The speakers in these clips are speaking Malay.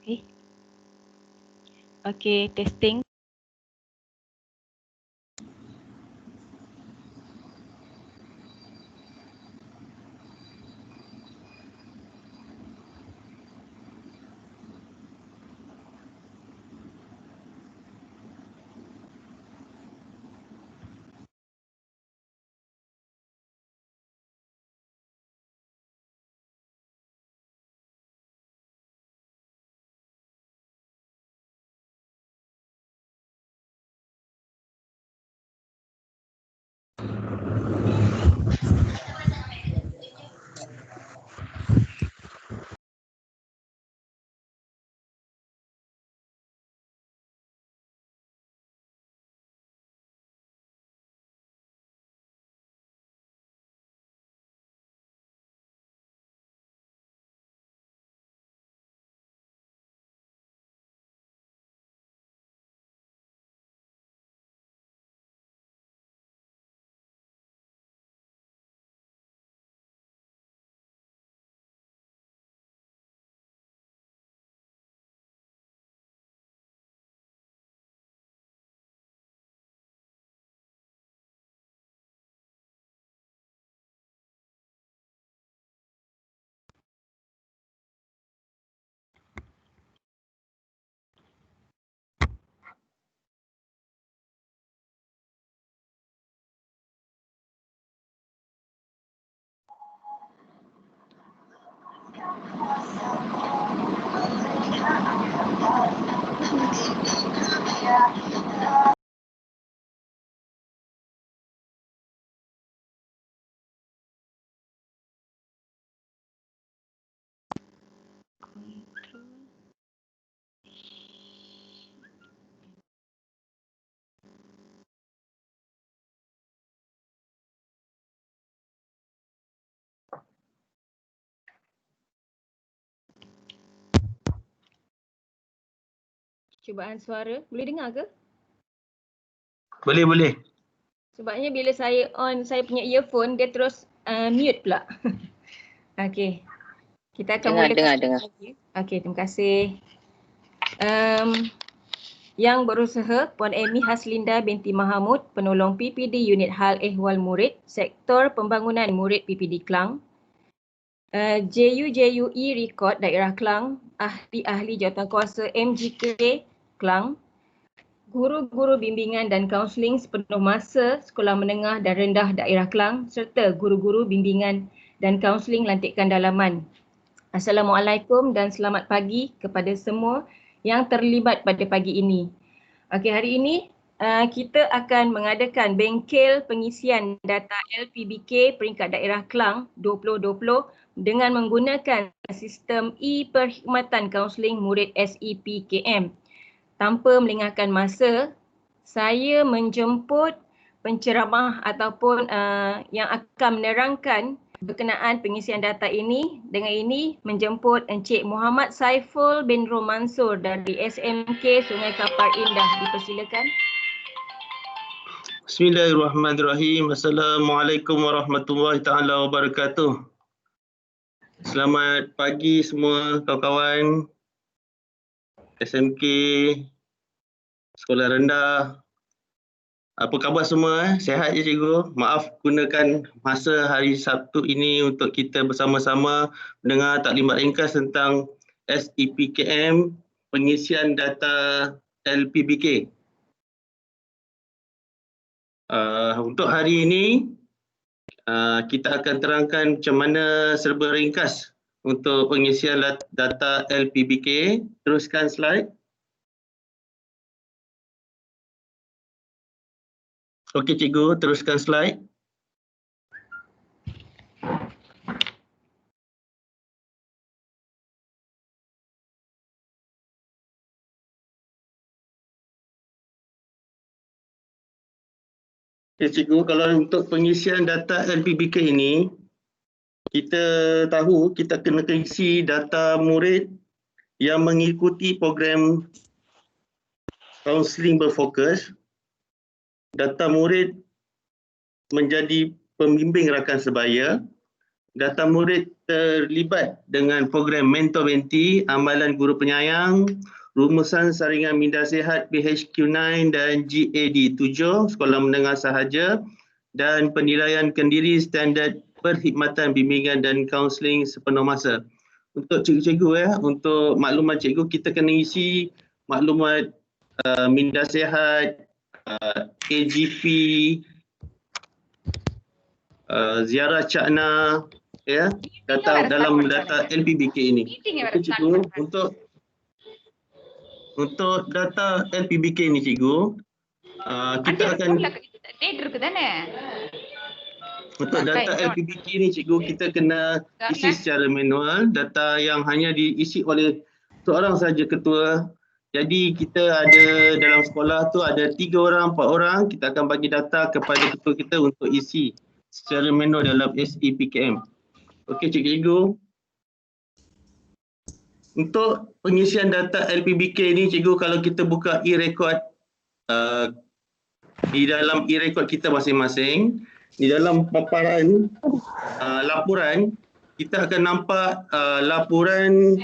Okay, testing. Cubaan suara, boleh dengar ke? Boleh. Sebabnya bila saya on saya punya earphone, dia terus mute pula. Okey, kita akan Dengar. Okey, terima kasih. Yang berusaha Puan Amy Haslinda binti Mahamud, penolong PPD Unit Hal Ehwal Murid, Sektor Pembangunan Murid PPD Klang. JUJUE Rekod Daerah Klang, ahli-ahli jawatankuasa MGK Klang. Guru-guru bimbingan dan kaunseling sepenuh masa Sekolah Menengah dan Rendah Daerah Klang serta guru-guru bimbingan dan kaunseling lantikan dalaman. Assalamualaikum dan selamat pagi kepada semua yang terlibat pada pagi ini. Okey, hari ini kita akan mengadakan bengkel pengisian data LPBK peringkat daerah Klang 2020 dengan menggunakan sistem e-perkhidmatan kaunseling murid SEPKM. Tanpa melengahkan masa, saya menjemput penceramah ataupun yang akan menerangkan berkenaan pengisian data ini. Dengan ini menjemput Encik Muhammad Saiful bin Romansur dari SMK Sungai Kapar Indah. Dipersilakan. Bismillahirrahmanirrahim. Assalamualaikum warahmatullahi taala wabarakatuh. Selamat pagi semua kawan-kawan SMK Sekolah Rendah. Apa khabar semua? Sihat je cikgu? Maaf gunakan masa hari Sabtu ini untuk kita bersama-sama mendengar taklimat ringkas tentang SEPKM pengisian data LPBK. Untuk hari ini kita akan terangkan macam mana serba ringkas untuk pengisian data LPBK. Teruskan slide. Okey cikgu, teruskan slide. Okay, cikgu, kalau untuk pengisian data LPBK ini, kita tahu kita kena isi data murid yang mengikuti program kaunseling berfokus. Data murid menjadi pembimbing rakan sebaya data murid terlibat dengan program Mentor Menti, Amalan Guru Penyayang, Rumusan Saringan Minda Sihat PHQ9 dan GAD 7, Sekolah Menengah Sahaja, dan Penilaian Kendiri Standard Perkhidmatan Bimbingan dan Kaunseling Sepenuh Masa. Untuk cikgu-cikgu untuk maklumat cikgu, kita kena isi maklumat Minda Sihat, AGP, ziarah Cakna, dalam data LPBK ini. Okay, cikgu, untuk data LPBK ini cikgu, kita akan untuk data LPBK ini cikgu, kita kena isi secara manual, data yang hanya diisi oleh seorang saja ketua. Jadi kita ada dalam sekolah tu ada 3 orang, 4 orang, kita akan bagi data kepada ketua kita untuk isi secara manual dalam SEPKM. Okey cikgu. Untuk pengisian data LPBK ni cikgu, kalau kita buka e-record di dalam e-record kita masing-masing, di dalam paparan laporan, kita akan nampak laporan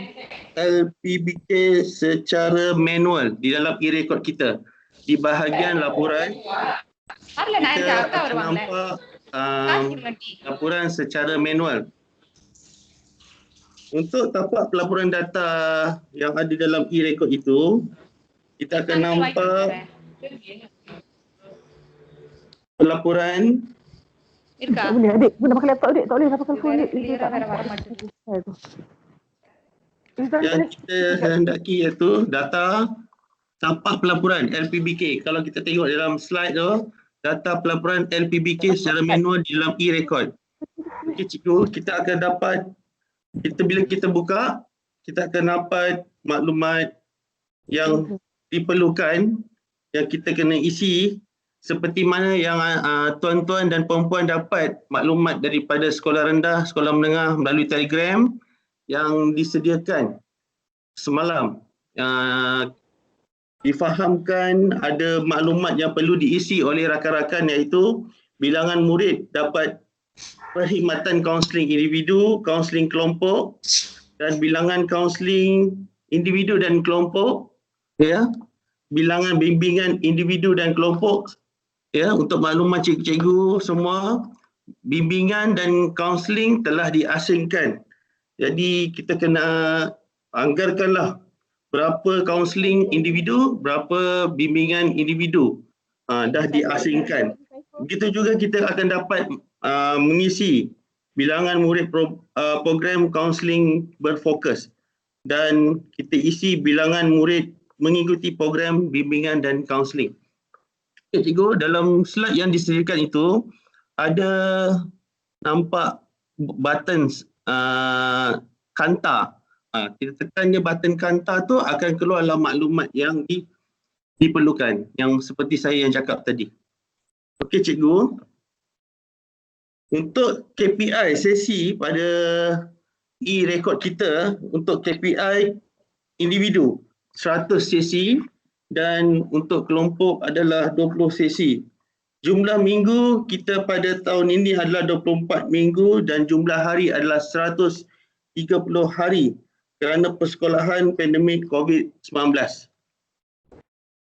LPBK secara manual di dalam e-record kita. Di bahagian laporan, kita akan nampak laporan secara manual. Untuk tapak pelaporan data yang ada dalam e-record itu, kita akan nampak pelaporan. Tak boleh adik, guna pakai laptop adik, tak boleh pakai phone adik. Yang kita hendaki iaitu data tapak pelaporan LPBK. Kalau kita tengok dalam slide tu, data pelaporan LPBK secara manual di dalam e-record. Okey cikgu, kita akan dapat, bila kita buka, kita akan dapat maklumat yang diperlukan, yang kita kena isi, seperti mana yang tuan-tuan dan puan-puan dapat maklumat daripada sekolah rendah, sekolah menengah melalui Telegram yang disediakan semalam. Difahamkan ada maklumat yang perlu diisi oleh rakan-rakan, iaitu bilangan murid dapat perkhidmatan kaunseling individu, kaunseling kelompok, dan bilangan kaunseling individu dan kelompok, bilangan bimbingan individu dan kelompok. Untuk maklumat cikgu-cikgu semua, bimbingan dan kaunseling telah diasingkan. Jadi kita kena anggarkanlah berapa kaunseling individu, berapa bimbingan individu dah diasingkan. Begitu juga kita akan dapat mengisi bilangan murid program kaunseling berfokus, dan kita isi bilangan murid mengikuti program bimbingan dan kaunseling. Okay, cikgu, dalam slide yang disediakan itu ada nampak button kanta. Kita tekan je button kanta tu, akan keluarlah maklumat yang diperlukan, yang seperti saya yang cakap tadi. Okey cikgu, untuk KPI sesi pada e-record kita, untuk KPI individu 100 sesi dan untuk kelompok adalah 20 sesi. Jumlah minggu kita pada tahun ini adalah 24 minggu dan jumlah hari adalah 130 hari kerana persekolahan pandemik COVID-19.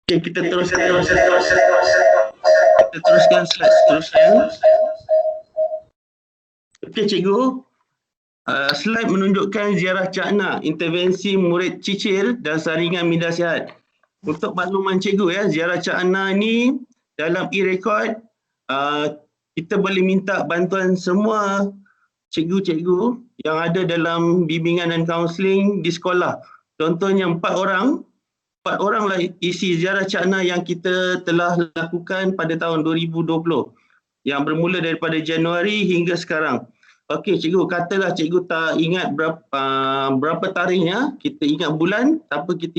Okay, kita teruskan slide seterusnya. Okey cikgu, slide menunjukkan ziarah Cakna, intervensi murid cicir dan saringan minda sihat. Untuk makluman cikgu ziarah Cakna ni dalam e-record, kita boleh minta bantuan semua cikgu-cikgu yang ada dalam bimbingan dan kaunseling di sekolah. Contohnya 4 orang lah isi ziarah Cakna yang kita telah lakukan pada tahun 2020 yang bermula daripada Januari hingga sekarang. Okey cikgu, katalah cikgu tak ingat berapa tarikhnya, kita ingat bulan, tanpa kita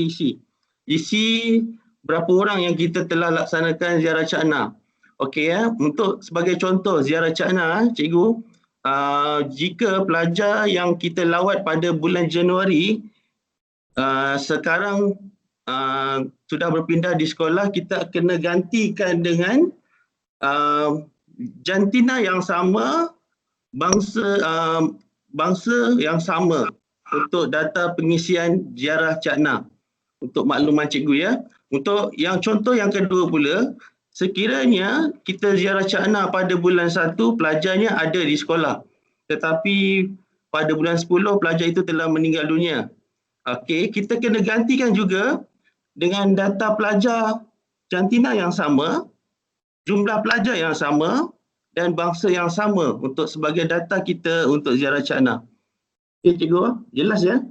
isi berapa orang yang kita telah laksanakan ziarah Cakna. Okey untuk sebagai contoh ziarah Cakna cikgu, jika pelajar yang kita lawat pada bulan Januari sekarang sudah berpindah di sekolah, kita kena gantikan dengan jantina yang sama bangsa yang sama untuk data pengisian ziarah Cakna. Untuk makluman cikgu ya. Untuk yang contoh yang kedua pula, sekiranya kita ziarah Cakna pada bulan 1, pelajarnya ada di sekolah. Tetapi pada bulan 10, pelajar itu telah meninggal dunia. Okey, kita kena gantikan juga dengan data pelajar jantina yang sama, jumlah pelajar yang sama dan bangsa yang sama untuk sebagai data kita untuk ziarah Cakna. Okey cikgu, jelas ya?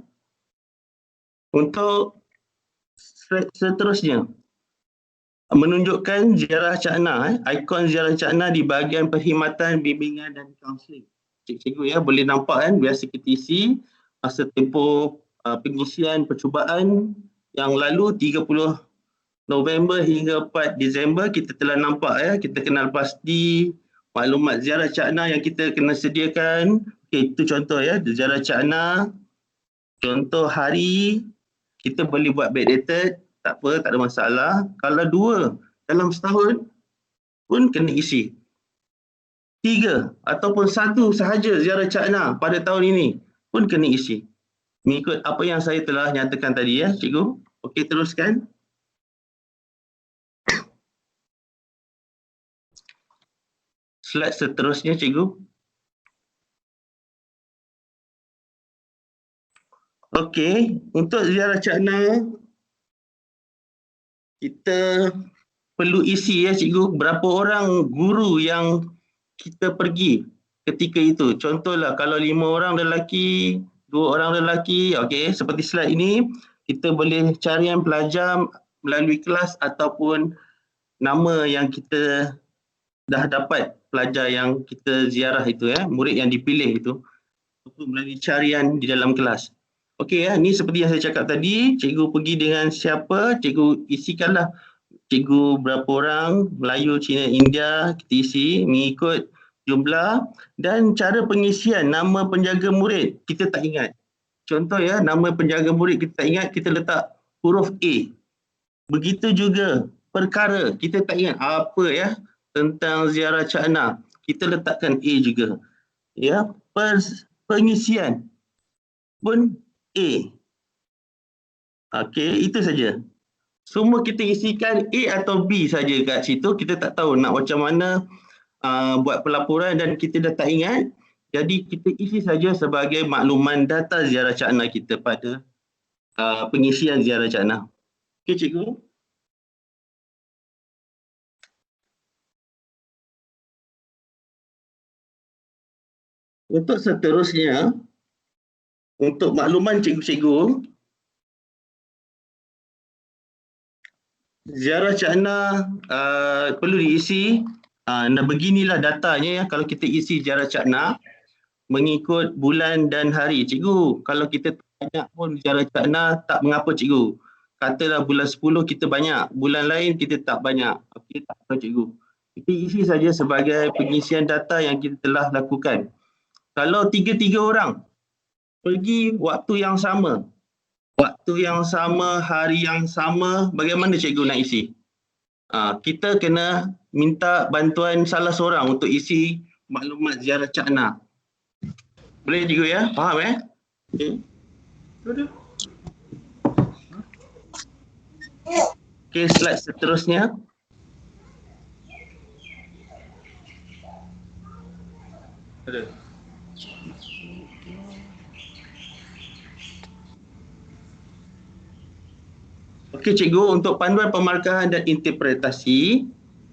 Untuk seterusnya, menunjukkan ziarah Cakna, ikon ziarah Cakna di bahagian perkhidmatan bimbingan dan kaunseling. Cikgu ya boleh nampak kan, biasa kita isi masa tempoh pengisian percubaan yang lalu 30 November hingga 4 Disember kita telah nampak ya, kita kenal pasti maklumat ziarah Cakna yang kita kena sediakan. Okey, itu contoh ya, ziarah Cakna. Contoh hari, kita boleh buat backdated, tak apa, tak ada masalah. Kalau 2 dalam setahun pun kena isi. 3 ataupun 1 sahaja ziarah Cakna pada tahun ini pun kena isi. Mengikut apa yang saya telah nyatakan tadi ya, cikgu. Okey, teruskan. Slide seterusnya, cikgu. Okey, untuk ziarah Cakna, kita perlu isi ya cikgu, berapa orang guru yang kita pergi ketika itu. Contohlah kalau 5 orang lelaki, 2 orang lelaki, okey, seperti slide ini, kita boleh carian pelajar melalui kelas ataupun nama yang kita dah dapat pelajar yang kita ziarah itu ya, murid yang dipilih itu, untuk melalui carian di dalam kelas. Okey ya, ni seperti yang saya cakap tadi, cikgu pergi dengan siapa, cikgu isikanlah cikgu berapa orang, Melayu, Cina, India, kita isi mengikut jumlah dan cara pengisian nama penjaga murid kita tak ingat. Contoh ya, nama penjaga murid kita tak ingat, kita letak huruf A. Begitu juga perkara, kita tak ingat apa ya tentang ziarah Cakna, kita letakkan A juga. Ya, pengisian pun A. Okey, itu saja. Semua kita isikan A atau B saja kat situ, kita tak tahu nak macam mana buat pelaporan dan kita dah tak ingat. Jadi kita isi saja sebagai makluman data ziarah Cakna kita pada pengisian ziarah Cakna. Okey cikgu. Untuk seterusnya, untuk makluman cikgu-cikgu, ziarah Cakna perlu diisi. Beginilah datanya ya, kalau kita isi ziarah Cakna mengikut bulan dan hari. Cikgu, kalau kita banyak pun ziarah Cakna tak mengapa cikgu. Katalah bulan 10 kita banyak, bulan lain kita tak banyak. Okey, tak apa cikgu. Kita isi saja sebagai pengisian data yang kita telah lakukan. Kalau 3 orang pergi waktu yang sama, hari yang sama, bagaimana cikgu nak isi? Kita kena minta bantuan salah seorang untuk isi maklumat ziarah Cakna. Boleh cikgu ya? Faham Okey. Okey, slide seterusnya. Ada. Okey cikgu, untuk panduan pemarkahan dan interpretasi,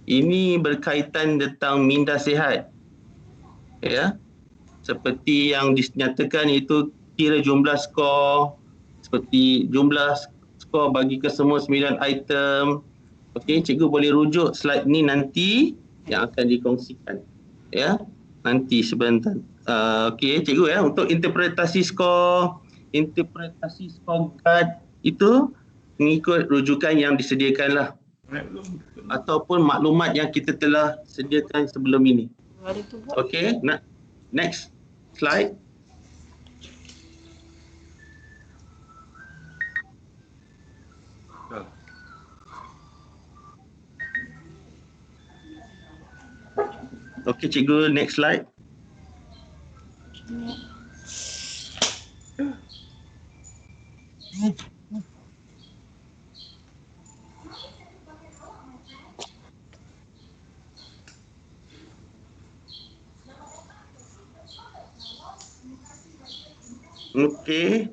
ini berkaitan tentang minda sihat. Ya. Seperti yang dinyatakan itu kira jumlah skor, seperti jumlah skor bagi kesemua 9 item. Okey, cikgu boleh rujuk slide ni nanti yang akan dikongsikan. Ya, nanti sebentar. Okey, cikgu ya, untuk interpretasi skor guard itu mengikut rujukan yang disediakanlah ataupun maklumat yang kita telah sediakan sebelum ini. Okey, next slide. Okey cikgu, next slide. Okey,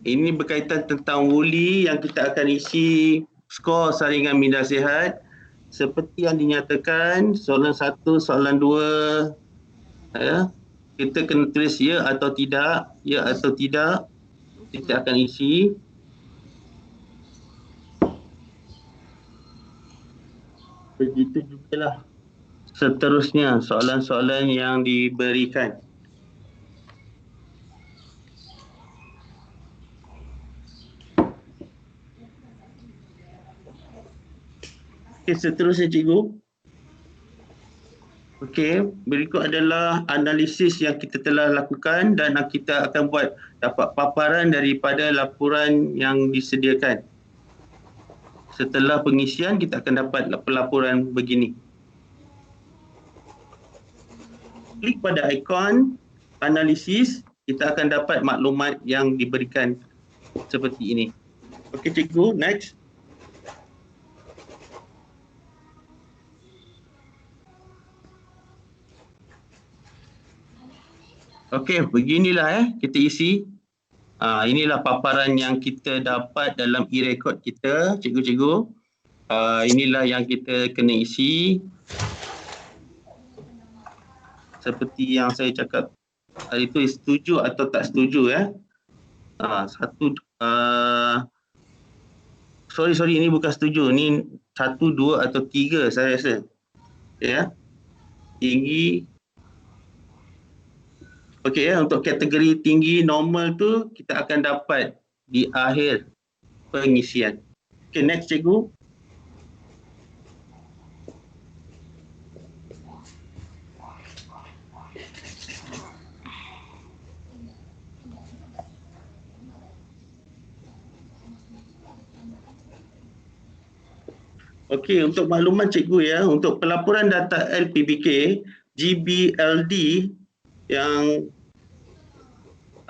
ini berkaitan tentang Wuli yang kita akan isi skor saringan minda sihat. Seperti yang dinyatakan, soalan 1, soalan 2, ya, kita kena tulis ya atau tidak, ya atau tidak. Kita akan isi. Begitu jugalah seterusnya soalan-soalan yang diberikan. Okey, seterusnya cikgu. Okey, berikut adalah analisis yang kita telah lakukan dan kita akan buat dapat paparan daripada laporan yang disediakan. Setelah pengisian, kita akan dapat pelaporan begini. Klik pada ikon analisis, kita akan dapat maklumat yang diberikan seperti ini. Okey cikgu, next. Okey, beginilah kita isi. Inilah paparan yang kita dapat dalam e-record kita, cikgu-cikgu. Inilah yang kita kena isi. Seperti yang saya cakap hari itu, setuju atau tak setuju ya. Sorry, ini bukan setuju. Ini 1, 2 atau 3 saya rasa. Ya. Tinggi. Okey ya, untuk kategori tinggi normal tu kita akan dapat di akhir pengisian. Okey, next cikgu. Okey, untuk makluman cikgu ya, untuk pelaporan data LPBK, GBLD yang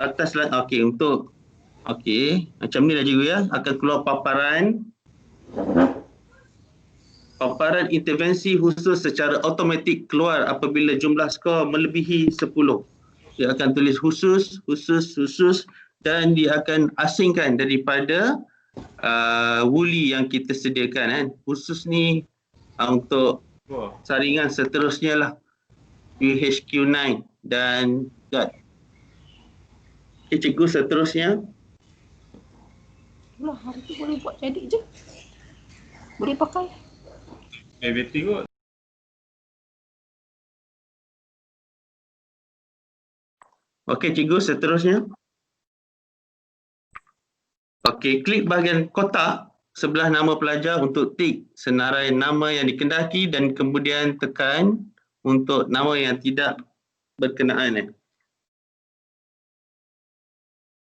atas lah. Okey, untuk macam ni lah cikgu ya, akan keluar paparan intervensi khusus secara automatik keluar apabila jumlah skor melebihi 10. Dia akan tulis khusus dan dia akan asingkan daripada Wuli yang kita sediakan. Khusus ni untuk saringan seterusnya lah, UHQ9 dan GUT. Okey cikgu, seterusnya. Itulah, hari tu boleh buat jadi je. Boleh pakai. Betul kot. Okey cikgu, seterusnya. Okey, klik bahagian kotak sebelah nama pelajar untuk tik senarai nama yang dikendaki dan kemudian tekan untuk nama yang tidak berkenaan.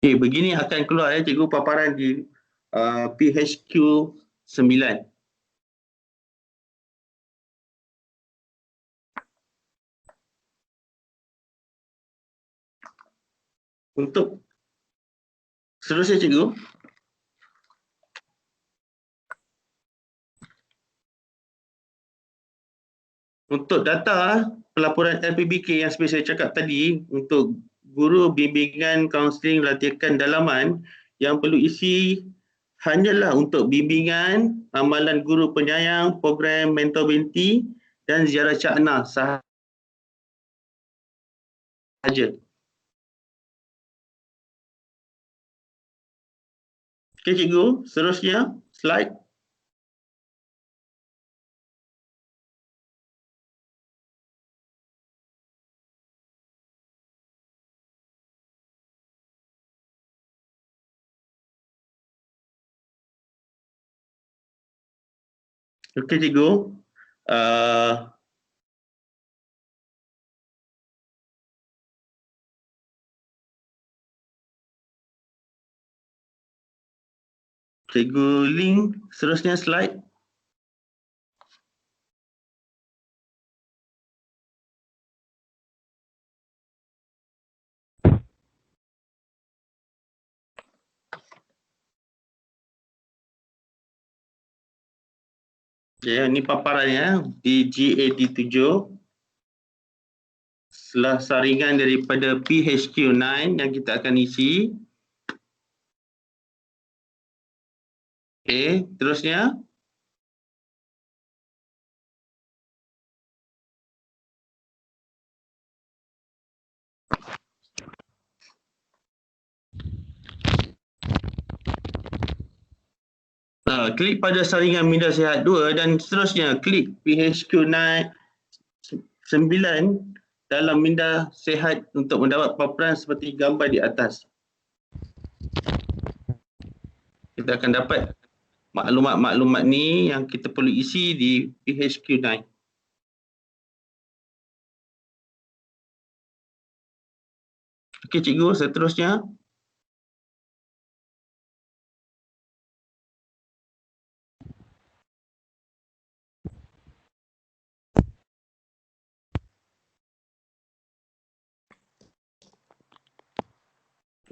Okey, begini akan keluar cikgu paparan di PHQ 9. Untuk seterusnya cikgu. Untuk data pelaporan LPBK yang seperti saya cakap tadi, untuk guru bimbingan kaunseling latihan dalaman yang perlu isi hanyalah untuk bimbingan, amalan guru penyayang, program mentor binti dan ziarah cakna sahaja. Okey cikgu, seterusnya slide. Okey cikgu, cikgu link seterusnya slide. Ya, ini paparannya di GAD7. Setelah saringan daripada PHQ9 yang kita akan isi. Okey, terusnya. Klik pada saringan minda sihat 2 dan seterusnya klik PHQ9 dalam minda sihat untuk mendapat paparan seperti gambar di atas. Kita akan dapat maklumat-maklumat ni yang kita perlu isi di PHQ9. Okey cikgu, seterusnya.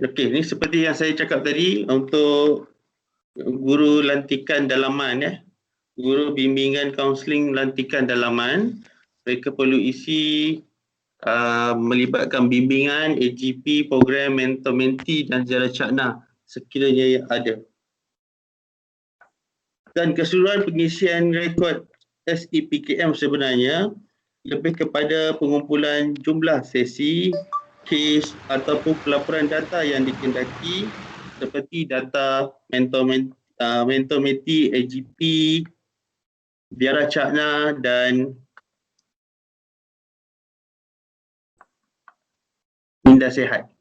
Okey, ni seperti yang saya cakap tadi untuk guru lantikan dalaman ya. Guru bimbingan kaunseling lantikan dalaman, mereka perlu isi melibatkan bimbingan, AGP, program mentor-mentee dan ziarah cakna sekiranya yang ada. Dan keseluruhan pengisian rekod SEPKM sebenarnya lebih kepada pengumpulan jumlah sesi, kes ataupun pelaporan data yang dikendaki seperti data mentor-mentee, AGP, ziarah cakna dan minda sihat.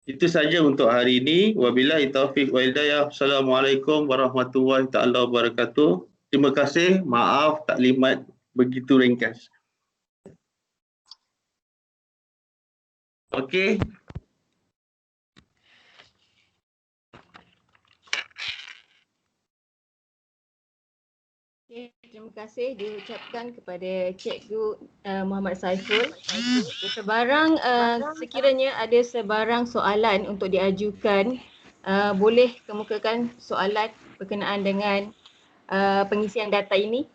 Itu saja untuk hari ini. Wabillahi taufiq wal hidayah. Assalamualaikum warahmatullahi taala wabarakatuh. Terima kasih. Maaf taklimat begitu ringkas. Okey. Terima kasih diucapkan kepada Cikgu Muhammad Saiful. Sebarang sekiranya ada sebarang soalan untuk diajukan, boleh kemukakan soalan berkenaan dengan pengisian data ini.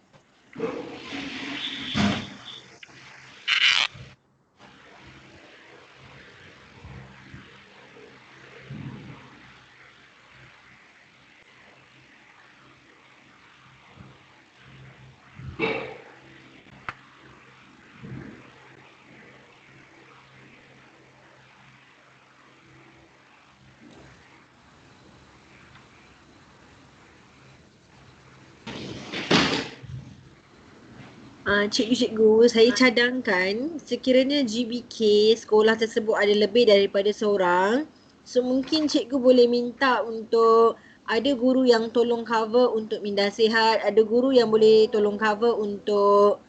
Cikgu-cikgu, saya cadangkan sekiranya GBK sekolah tersebut ada lebih daripada seorang, so mungkin cikgu boleh minta untuk ada guru yang tolong cover untuk minda sihat, ada guru yang boleh tolong cover untuk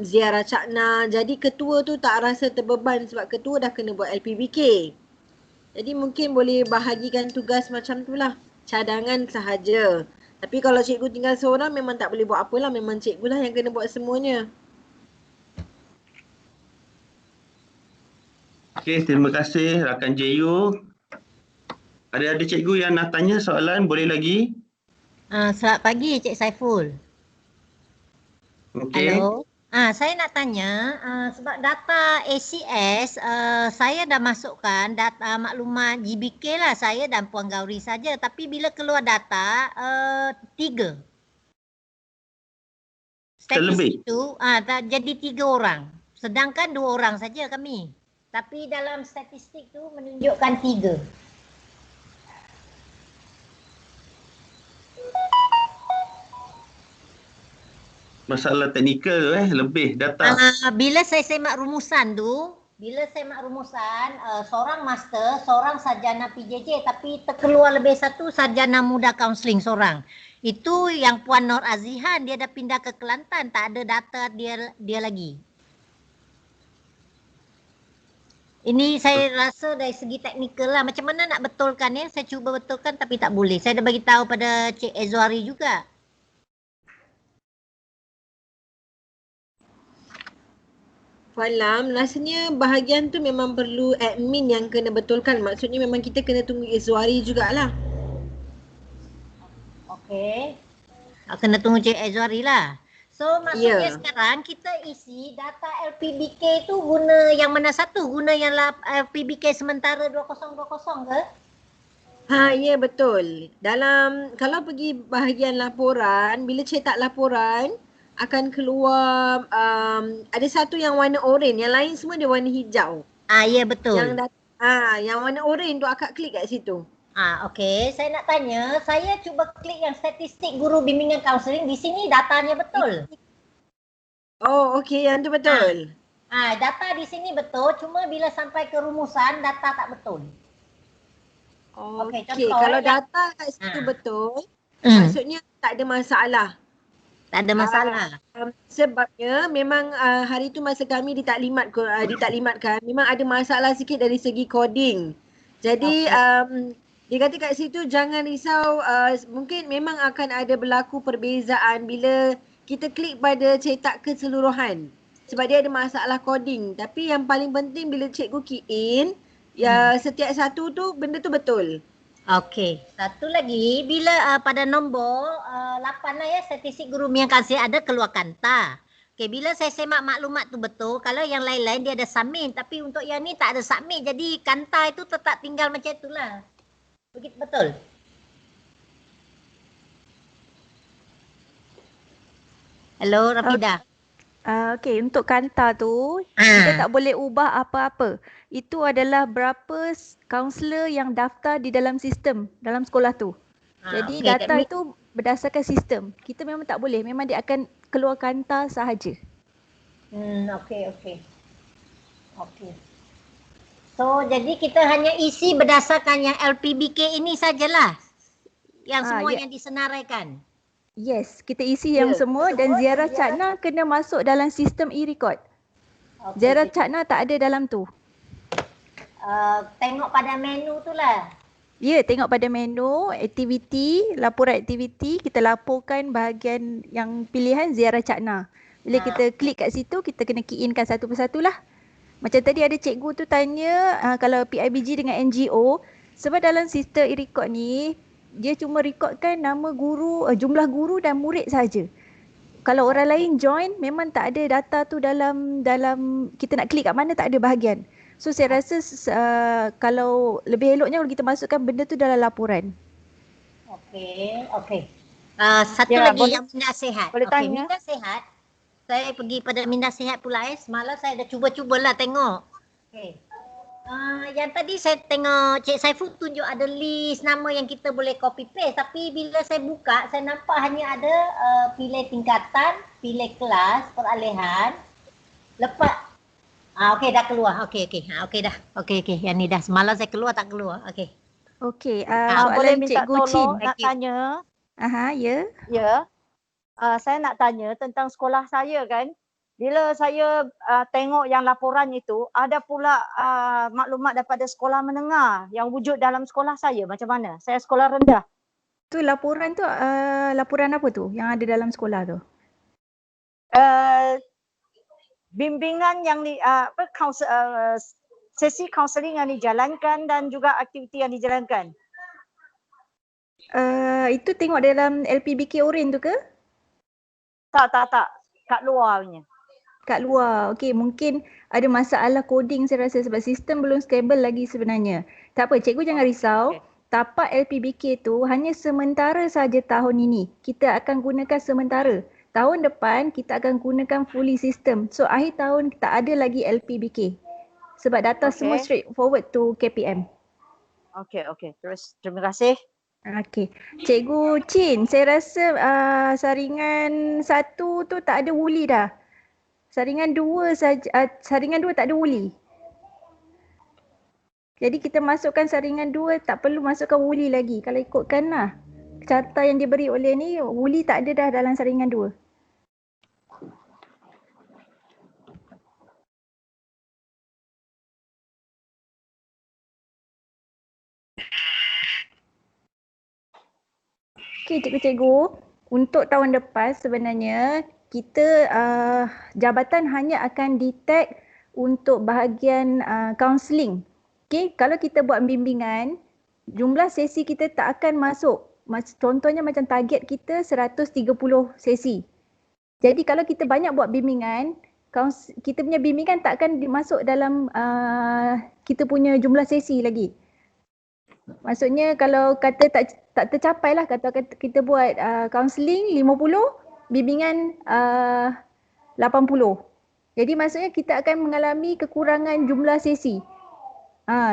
ziarah cakna. Jadi ketua tu tak rasa terbeban sebab ketua dah kena buat LPBK. Jadi mungkin boleh bahagikan tugas macam tu lah, cadangan sahaja. Tapi kalau cikgu tinggal seorang memang tak boleh buat apalah, memang cikgu lah yang kena buat semuanya. Okey, terima kasih rakan JU. Ada cikgu yang nak tanya soalan, boleh lagi? Selamat pagi Cik Saiful. Okey. Hello. Saya nak tanya, sebab data ACS saya dah masukkan data maklumat GBK lah, saya dan Puan Gauri saja, tapi bila keluar data 3. Terlebih? Statistik tu jadi 3 orang, sedangkan 2 orang saja kami. Tapi dalam statistik tu menunjukkan 3. Masalah teknikal lebih data. Bila saya semak rumusan tu, seorang master, seorang sarjana PJJ, tapi terkeluar lebih satu sarjana muda kaunseling seorang. Itu yang Puan Nur Azihan, dia dah pindah ke Kelantan, tak ada data dia lagi. Ini saya rasa dari segi teknikal lah, macam mana nak betulkan ya? Saya cuba betulkan tapi tak boleh. Saya dah bagi tahu pada Cik Ezwari juga. Falam, rasanya bahagian tu memang perlu admin yang kena betulkan. Maksudnya memang kita kena tunggu Izwari jugalah. Okey. Kena tunggu Cik Azwari lah. So maksudnya Ya. sekarang kita isi data LPBK tu guna yang mana satu? Guna yang LPBK sementara 2020 ke? Ya betul. Kalau pergi bahagian laporan, bila cetak laporan akan keluar ada satu yang warna oranye, yang lain semua dia warna hijau. Ya betul. Yang warna oranye tu akak klik kat situ. Okey, saya nak tanya, saya cuba klik yang statistik guru bimbingan kaunseling, di sini datanya betul. Oh, okey, yang tu betul. Data di sini betul, cuma bila sampai ke rumusan data tak betul. Okey, contoh, kalau data kat situ betul, maksudnya tak ada masalah. Tak ada masalah. Sebabnya memang hari tu masa kami ditaklimatkan, memang ada masalah sikit dari segi coding. Jadi dia kata kat situ jangan risau, mungkin memang akan ada berlaku perbezaan bila kita klik pada cetak keseluruhan. Sebab dia ada masalah coding. Tapi yang paling penting bila cikgu key in, setiap satu tu benda tu betul. Okey, satu lagi bila pada nombor 8 lah ya, statistik guru bimbingan kaunseling ada keluar kanta. Okey, bila saya semak maklumat tu betul, kalau yang lain-lain dia ada submit, tapi untuk yang ni tak ada submit, jadi kanta itu tetap tinggal macam itulah. Begitu betul? Hello, Rafidah. Okey, untuk kanta tu kita tak boleh ubah apa-apa. Itu adalah berapa kaunselor yang daftar di dalam sistem dalam sekolah tu. Jadi data itu berdasarkan sistem. Kita memang tak boleh. Memang dia akan keluar kanta sahaja. Okey. So jadi kita hanya isi berdasarkan yang LPBK ini sajalah. Yang semua yang disenaraikan. Yes, kita isi yang semua dan ziarah cakna kena masuk dalam sistem e-record. Ziarah cakna tak ada dalam tu. Tengok pada menu tu lah. Ya, tengok pada menu, aktiviti, laporan aktiviti, kita laporkan bahagian yang pilihan ziarah cakna. Bila kita klik kat situ, kita kena key in kan satu persatu lah. Macam tadi ada cikgu tu tanya kalau PIBG dengan NGO, sebab dalam sistem e-record ni, dia cuma rekodkan nama guru, jumlah guru dan murid saja. Kalau orang lain join, memang tak ada data tu dalam kita nak klik kat mana tak ada bahagian. So saya rasa kalau lebih eloknya kalau kita masukkan benda tu dalam laporan. Okey. Satu lagi yang minda sihat. Boleh tanya? Minda sihat. Saya pergi pada minda sihat pula semalam saya dah cuba-cubalah tengok. Okey. Yang tadi saya tengok Cik Saiful tunjuk ada list nama yang kita boleh copy paste, tapi bila saya buka saya nampak hanya ada pilih tingkatan, pilih kelas, peralihan. Lepas okey dah keluar. Okey dah. Okey yang ni dah. Semalam saya keluar tak keluar. Okey. Okey, boleh soalan minta Cikgu tolong Chin. nak tanya. Ya. Ya. Saya nak tanya tentang sekolah saya kan. Bila saya tengok yang laporan itu, ada pula maklumat daripada sekolah menengah yang wujud dalam sekolah saya. Macam mana? Saya sekolah rendah. Tu laporan tu laporan apa tu yang ada dalam sekolah tu? Bimbingan yang sesi kaunseling yang dijalankan dan juga aktiviti yang dijalankan. Itu tengok dalam LPBK Oren tu ke? Tak. Kat luarnya. Kat luar. Okey, mungkin ada masalah coding saya rasa sebab sistem belum stable lagi sebenarnya. Tak apa, cikgu jangan risau. Tapak LPBK tu hanya sementara saja tahun ini. Kita akan gunakan sementara. Tahun depan kita akan gunakan fully system. So akhir tahun tak ada lagi LPBK. Sebab data semua straight forward to KPM. Okey. Terus terima kasih. Okey. Cikgu Chin, saya rasa saringan 1 tu tak ada wuli dah. Saringan 2 saja, saringan 2 tak ada wuli. Jadi kita masukkan saringan 2, tak perlu masukkan wuli lagi. Kalau ikutkan lah carta yang diberi oleh ni, wuli tak ada dah dalam saringan 2. Okey cikgu-cikgu, untuk tahun depan sebenarnya kita jabatan hanya akan detect untuk bahagian kaunseling. Okey, kalau kita buat bimbingan, jumlah sesi kita tak akan masuk contohnya macam target kita 130 sesi. Jadi kalau kita banyak buat bimbingan, kita punya bimbingan takkan masuk dalam kita punya jumlah sesi lagi. Maksudnya kalau kata tak tercapai lah, kata kita buat counselling 50, bimbingan 80. Jadi maksudnya kita akan mengalami kekurangan jumlah sesi.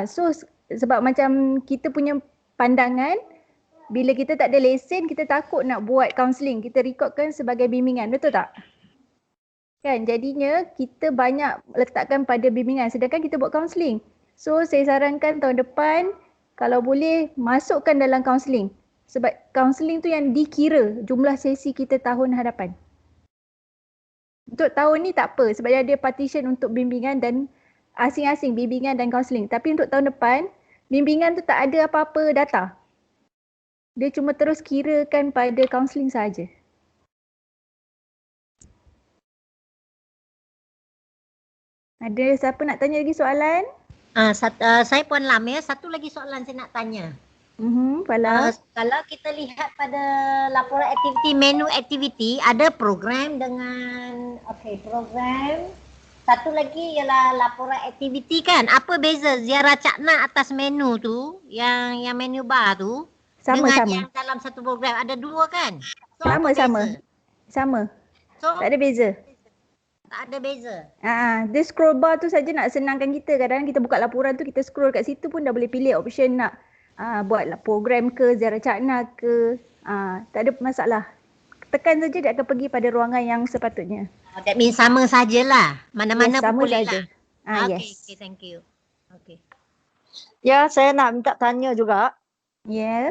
So sebab macam kita punya pandangan, bila kita tak ada lesen, kita takut nak buat counselling. Kita rekodkan sebagai bimbingan, betul tak? Kan, jadinya kita banyak letakkan pada bimbingan sedangkan kita buat counselling. So saya sarankan tahun depan kalau boleh masukkan dalam counselling. Sebab counselling tu yang dikira jumlah sesi kita tahun hadapan. Untuk tahun ni tak apa sebab dia ada partition untuk bimbingan dan asing-asing, bimbingan dan counselling. Tapi untuk tahun depan, bimbingan tu tak ada apa-apa data. Dia cuma terus kirakan pada counselling saja. Ada siapa nak tanya lagi soalan? Saya Puan Lam ya. Satu lagi soalan saya nak tanya. Fala. Kalau kita lihat pada laporan aktiviti, menu aktiviti, ada program dengan program. Satu lagi ialah laporan aktiviti kan. Apa beza ziarah cakna atas menu tu, yang menu bar tu, dengan yang dalam satu program? Ada dua kan? So, Sama. So, tak ada beza. Tak ada beza. Dia scroll bar tu saja nak senangkan kita. Kadang-kadang kita buka laporan tu, kita scroll kat situ pun dah boleh pilih option nak buat program ke, ziarah cakna ke. Tak ada masalah. Tekan saja dia akan pergi pada ruangan yang sepatutnya. That means sama sajalah. Mana-mana pun boleh saja. lah. Yes. Okay, thank you. Okay. Ya, saya nak minta tanya juga. Ya.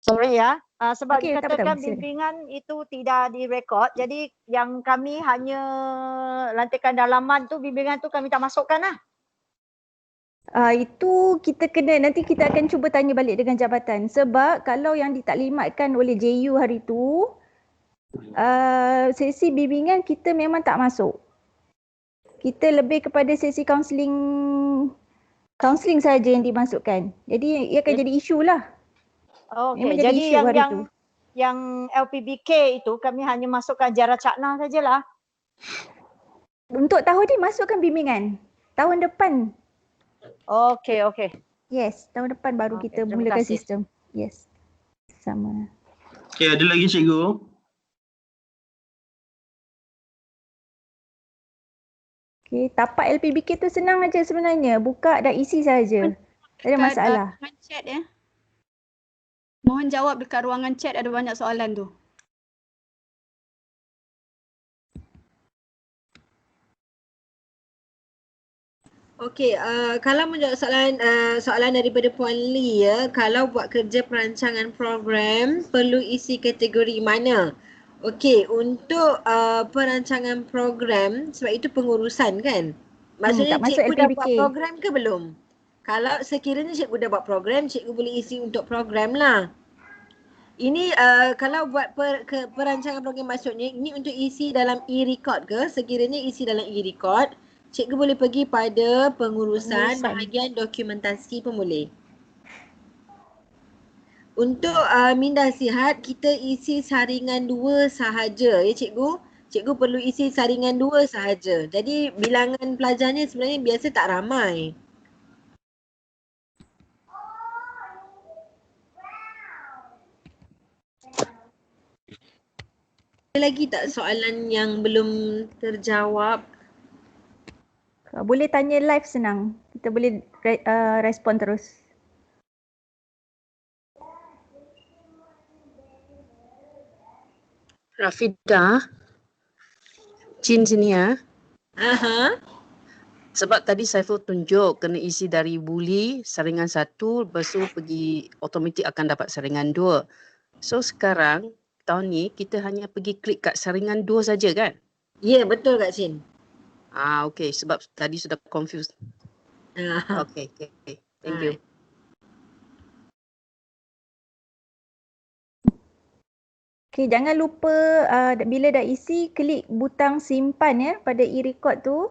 Sorry ya. Sebab Okey, tak apa-apa, dikatakan silakan. bimbingan itu tidak direkod. Jadi yang kami hanya lantikan dalaman tu, bimbingan tu kami tak masukkan lah. Itu kita kena, nanti kita akan cuba tanya balik dengan jabatan. Sebab kalau yang ditaklimatkan oleh JU hari tu, sesi bimbingan kita memang tak masuk. Kita lebih kepada sesi kaunseling saja yang dimasukkan. Jadi ia akan jadi isu lah. Okey, jadi yang LPBK itu kami hanya masukkan ziarah cakna sajalah. Untuk tahun ni masukkan bimbingan. Tahun depan. Okey. Yes, tahun depan baru kita terima mulakan kasih. sistem. Yes. Sama. Okey, ada lagi cikgu? Okay, tapak LPBK tu senang aja sebenarnya. Buka dan isi saja. Tak ada masalah. Ruangan chat ya. Mohon jawab dekat ruangan chat, ada banyak soalan tu. Okey, kalau menjawab soalan daripada Puan Lee ya, kalau buat kerja perancangan program perlu isi kategori mana? Okey, untuk perancangan program, sebab itu pengurusan kan? Maksudnya tak masuk cikgu dah LPBK. buat program ke belum? Kalau sekiranya cikgu dah buat program, cikgu boleh isi untuk program lah. Ini kalau buat perancangan program maksudnya, ini untuk isi dalam e-record ke? Sekiranya isi dalam e-record, cikgu boleh pergi pada pengurusan bahagian dokumentasi pun boleh. Untuk minda sihat, kita isi saringan 2 sahaja ya cikgu. Cikgu perlu isi saringan 2 sahaja. Jadi bilangan pelajarnya sebenarnya biasa tak ramai. Ada lagi tak soalan yang belum terjawab? Boleh tanya live senang. Kita boleh respon terus. Rafidah, Chin sini ya. Aha. Sebab tadi Saiful tunjuk kena isi dari buli saringan 1, lepas tu pergi automatik akan dapat saringan 2. So sekarang tahun ni kita hanya pergi klik kat saringan 2 saja kan? Ya, betul Kak Chin. Okey, sebab tadi sudah confused. Okey. Thank you. Okay, jangan lupa bila dah isi, klik butang simpan ya pada e-record tu.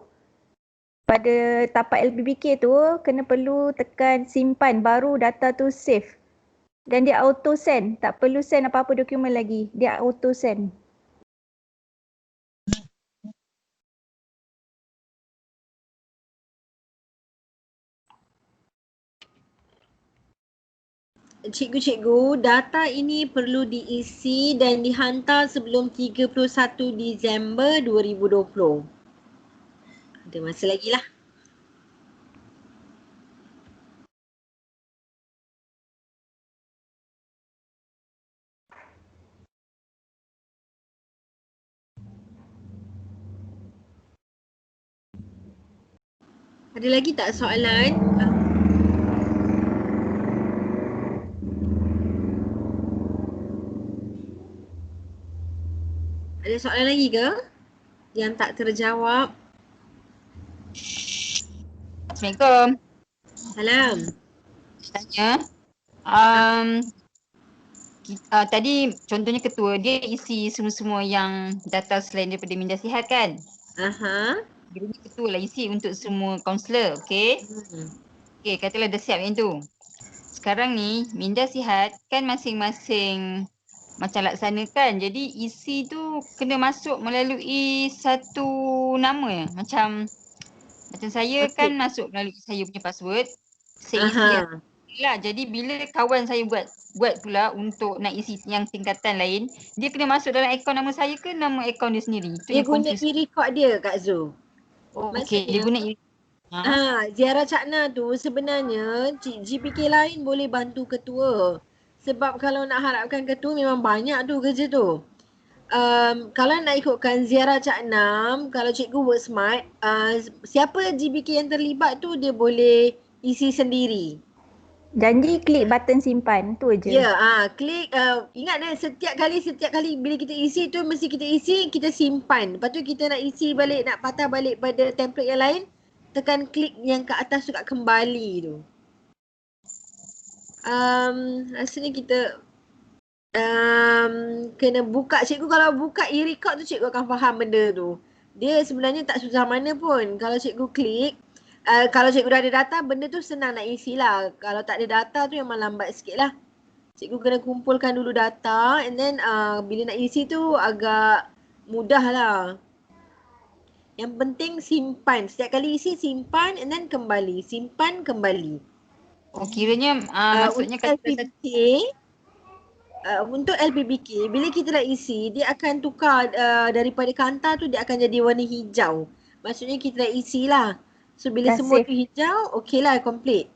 Pada tapak LPBK tu, kena perlu tekan simpan, baru data tu save. Dan dia auto send, tak perlu send apa-apa dokumen lagi. Dia auto send. Cikgu-cikgu, data ini perlu diisi dan dihantar sebelum 31 Disember 2020. Ada masa lagi lah. Ada lagi tak soalan? Ada soalan lagi ke? Yang tak terjawab? Assalamualaikum. Salam. Tanya. Tadi contohnya ketua dia isi semua-semua yang data selain daripada Minda Sihat kan? Aha. Dia ketua lah isi untuk semua kaunselor, okey? Okey, katalah dah siap yang tu. Sekarang ni Minda Sihat kan masing-masing macam laksanakan. Jadi isi tu kena masuk melalui satu nama ya. Macam saya kan masuk melalui saya punya password. Saya isi lah. Jadi bila kawan saya buat pula untuk nak isi yang tingkatan lain, dia kena masuk dalam akaun nama saya ke nama akaun dia sendiri? Itu Dia yang guna confuse. e-record dia Kak Zul. Okey, dia guna Ziarah Cakna tu sebenarnya GPK lain boleh bantu ketua. Sebab kalau nak harapkan ketua memang banyak tu kerja tu. Kalau nak ikutkan ziarah Cakna, kalau cikgu work smart, siapa GPK yang terlibat tu dia boleh isi sendiri. Janji klik button simpan, tu je. Ya, klik, ingat setiap kali bila kita isi tu mesti kita isi, kita simpan. Lepas tu kita nak isi balik, nak patah balik pada template yang lain, tekan klik yang kat atas tu kat kembali tu. Rasanya kita kena buka, cikgu kalau buka e-record tu cikgu akan faham benda tu. Dia sebenarnya tak susah mana pun. Kalau cikgu klik, kalau cikgu dah ada data, benda tu senang nak isi lah. Kalau tak ada data tu memang lambat sikit lah. Cikgu kena kumpulkan dulu data and then bila nak isi tu agak mudah lah. Yang penting simpan. Setiap kali isi simpan and then kembali. Simpan kembali. Oh kiranya maksudnya untuk LPBK, untuk LPBK bila kita dah isi dia akan tukar daripada kanta tu dia akan jadi warna hijau. Maksudnya kita dah isi lah. So bila semua tu hijau, okey lah complete.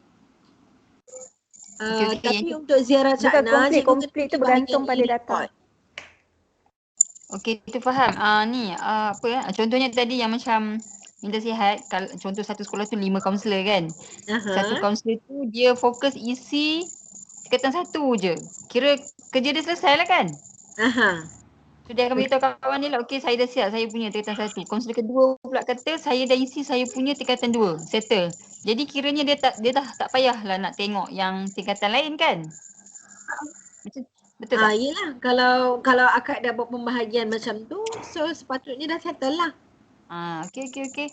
Tapi untuk ziarah Cakna, complete tu bergantung pada data. Okey, kita faham. Ni apa ya? Contohnya tadi yang macam Minda Sihat, contoh satu sekolah tu 5 kaunselor kan. Satu kaunselor tu dia fokus isi tingkatan 1 je. Kira kerja dia selesai lah kan? So dia akan beritahu kawan dia lah, okey saya dah siap, saya punya tingkatan 1. Kaunselor kedua pula kata saya dah isi saya punya tingkatan 2, settle. Jadi kiranya dia dah tak payahlah nak tengok yang tingkatan lain kan? Betul tak? Yelah, kalau akak dah buat pembahagian macam tu, so sepatutnya dah settle lah. Okey.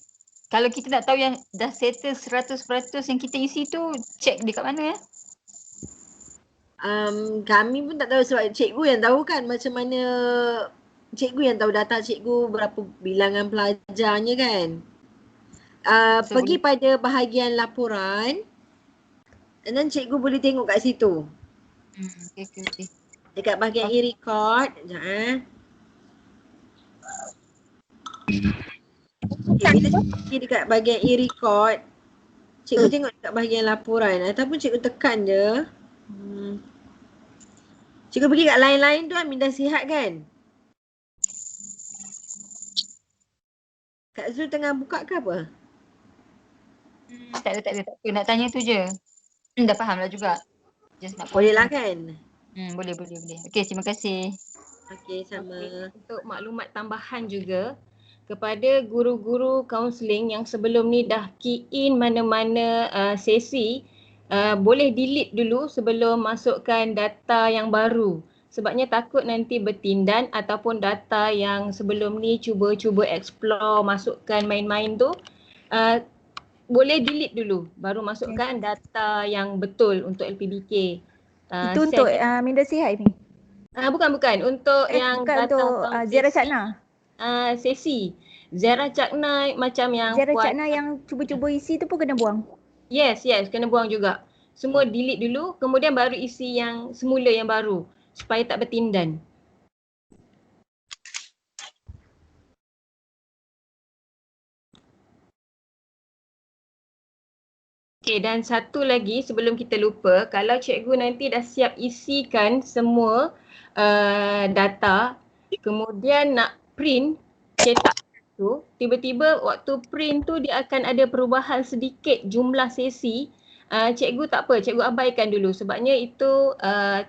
Kalau kita nak tahu yang dah settle 100% yang kita isi tu, check dekat mana ya? Kami pun tak tahu sebab cikgu yang tahu kan macam mana, cikgu yang tahu data cikgu berapa bilangan pelajarnya kan. Pergi pada bahagian laporan and then cikgu boleh tengok kat situ. Okey. Dekat bahagian e-record, sekejap bila cikgu pergi dekat bahagian e-record, cikgu tengok dekat bahagian laporan ataupun cikgu tekan je. Cikgu pergi kat line-line tu kan, Minda Sihat kan? Kak Zul tengah buka ke apa? Tak ada. Nak tanya tu je. Dah faham lah juga. Just nak boleh lah kan? Boleh. Okey, terima kasih. Okey, sama. Untuk maklumat tambahan juga kepada guru-guru kaunseling yang sebelum ni dah key in mana-mana sesi, boleh delete dulu sebelum masukkan data yang baru. Sebabnya takut nanti bertindan ataupun data yang sebelum ni cuba explore, masukkan main-main tu, boleh delete dulu baru masukkan data yang betul untuk LPBK. Itu untuk minda sihat ni? Bukan. Untuk yang bukan datang untuk tahun ziarah sesi. Cakna. Sesi. Ziarah Cakna macam yang Ziarah puan. Cakna yang cuba-cuba isi tu pun kena buang? Yes, kena buang juga. Semua delete dulu, kemudian baru isi yang semula yang baru supaya tak bertindan. Okey, dan satu lagi sebelum kita lupa, kalau cikgu nanti dah siap isikan semua data, kemudian nak print, cetak tu, tiba-tiba waktu print tu dia akan ada perubahan sedikit jumlah sesi, cikgu tak apa, cikgu abaikan dulu sebabnya itu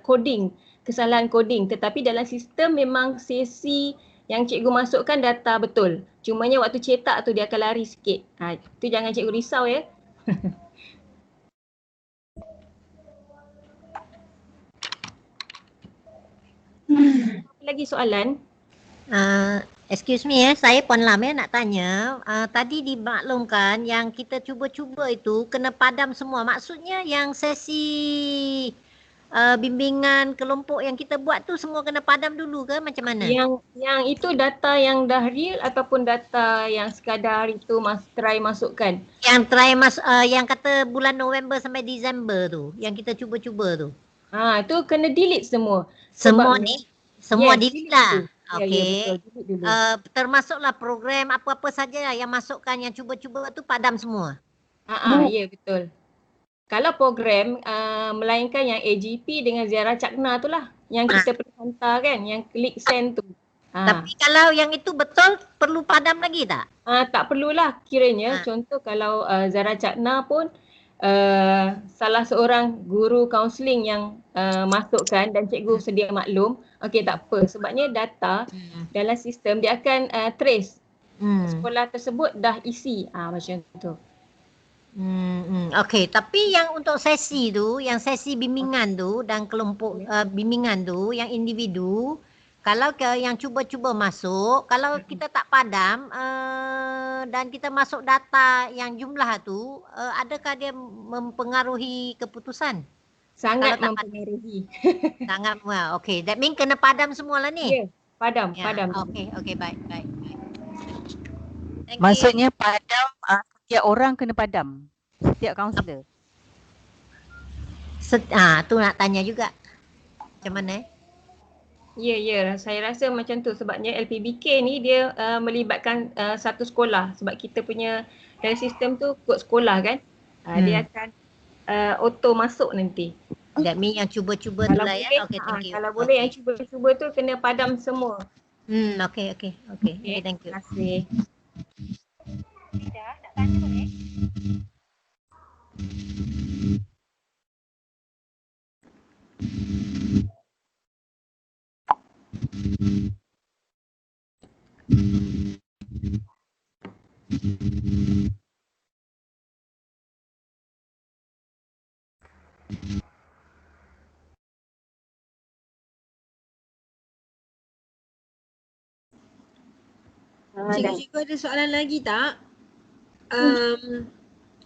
coding, kesalahan coding. Tetapi dalam sistem memang sesi yang cikgu masukkan data betul. Cumanya waktu cetak tu dia akan lari sikit. Itu jangan cikgu risau ya. Lagi soalan? Excuse me saya Puan Lam nak tanya. Tadi dimaklumkan yang kita cuba-cuba itu kena padam semua. Maksudnya yang sesi bimbingan kelompok yang kita buat tu semua kena padam dulu ke macam mana? Yang itu data yang dah real ataupun data yang sekadar itu try masukkan? Yang try yang kata bulan November sampai Disember tu, yang kita cuba-cuba tu. Tu kena delete semua. Semua ni? Semua delete lah. Okey. Termasuklah program apa-apa saja yang masukkan yang cuba-cuba tu padam semua. Ya betul. Kalau program melainkan yang AGP dengan ziarah Cakna tu lah yang kita perlu hantar kan, yang klik send tu. Tapi kalau yang itu betul perlu padam lagi tak? Tak perlulah kiranya. Contoh kalau ziarah Cakna pun salah seorang guru kaunseling yang masukkan dan cikgu sedia maklum, okey tak apa, sebabnya data dalam sistem dia akan trace sekolah tersebut dah isi macam tu. Okey, tapi yang untuk sesi tu, yang sesi bimbingan tu dan kelompok bimbingan tu, yang individu, kalau yang cuba-cuba masuk, kalau kita tak padam dan kita masuk data yang jumlah tu, adakah dia mempengaruhi keputusan? Sangat mempengaruhi. Sangat, okey. That mean kena padam semualah ni? Ya, padam. Okey, baik. Maksudnya padam, setiap orang kena padam? Setiap kaunselor? Tu nak tanya juga. Macam mana? Ya, saya rasa macam tu sebabnya LPBK ni dia melibatkan satu sekolah sebab kita punya dari sistem tu kod sekolah kan. Dia akan auto masuk nanti. That mean yang cuba-cuba tu lah ya. Okay, thank you. Kalau boleh yang cuba-cuba tu kena padam semua. Okay. Thank you. Terima kasih. Dah, nak tanya boleh? Cikgu ada soalan lagi tak?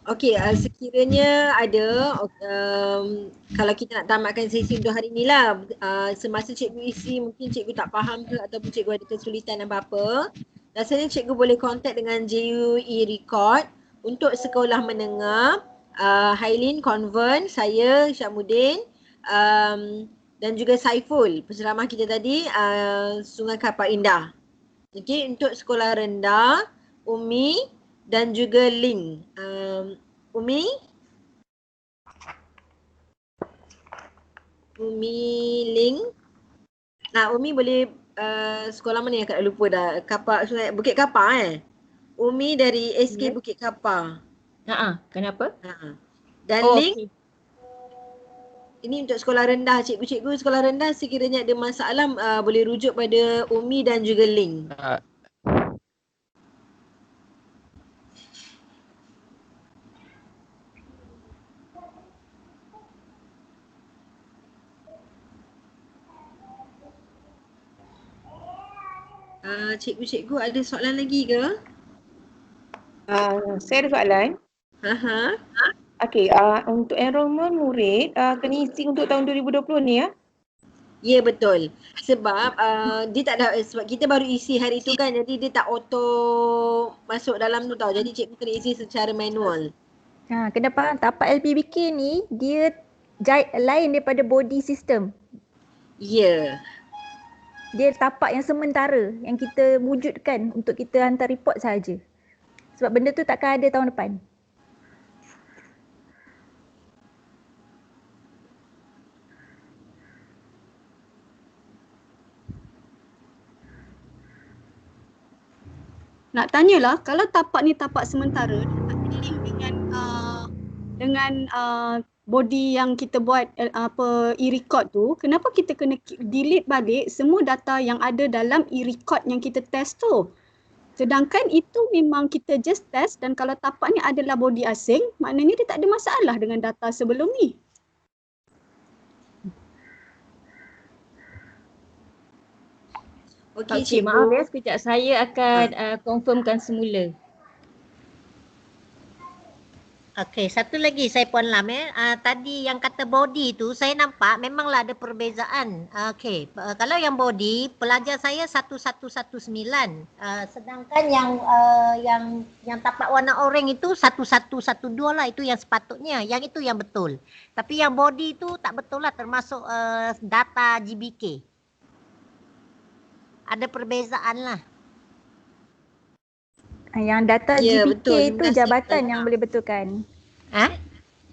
Okey, sekiranya ada kalau kita nak tamatkan sesi untuk hari ni lah, semasa cikgu isi mungkin cikgu tak faham ke ataupun cikgu ada kesulitan apa-apa, rasanya cikgu boleh kontak dengan JUE Record untuk sekolah menengah, Hailin Convent, saya Syamudin dan juga Saiful, penceramah kita tadi, Sungai Kapar Indah. Okey, untuk sekolah rendah, Umi dan juga Ling. Umi Ling. Umi boleh sekolah mana yang Kak dah lupa dah. Sungai Bukit Kapar Umi dari SK Bukit Kapar. Kenapa? Dan Ling. Okay. Ini untuk sekolah rendah, cikgu-cikgu sekolah rendah sekiranya ada masalah boleh rujuk pada Umi dan juga Ling. Cikgu-cikgu ada soalan lagi ke? Saya ada soalan. Okey, untuk enrolment murid kena isi untuk tahun 2020 ni ya? Ya betul. Sebab dia tak ada, sebab kita baru isi hari tu kan, jadi dia tak auto masuk dalam tu tau. Jadi cikgu kena isi secara manual. Kena faham tapak LPBK ni dia lain daripada body system. Ya. Dia tapak yang sementara yang kita wujudkan untuk kita hantar report saja. Sebab benda tu takkan ada tahun depan. Nak tanyalah, kalau tapak ni tapak sementara, tak link dengan body yang kita buat e-record tu, kenapa kita kena delete balik semua data yang ada dalam e-record yang kita test tu? Sedangkan itu memang kita just test, dan kalau tapak ni adalah body asing, maknanya dia tak ada masalah dengan data sebelum ni. Okey, maaf ya, sekejap saya akan confirmkan semula. Okey, satu lagi saya Puan Lam tadi yang kata body tu saya nampak memanglah ada perbezaan. Okey, kalau yang body pelajar saya 1119. Sedangkan yang tapak warna oranye itu 1112 lah, itu yang sepatutnya. Yang itu yang betul. Tapi yang body tu tak betul lah, termasuk data GBK. Ada perbezaan lah. Yang data GBK itu jabatan yang boleh betulkan.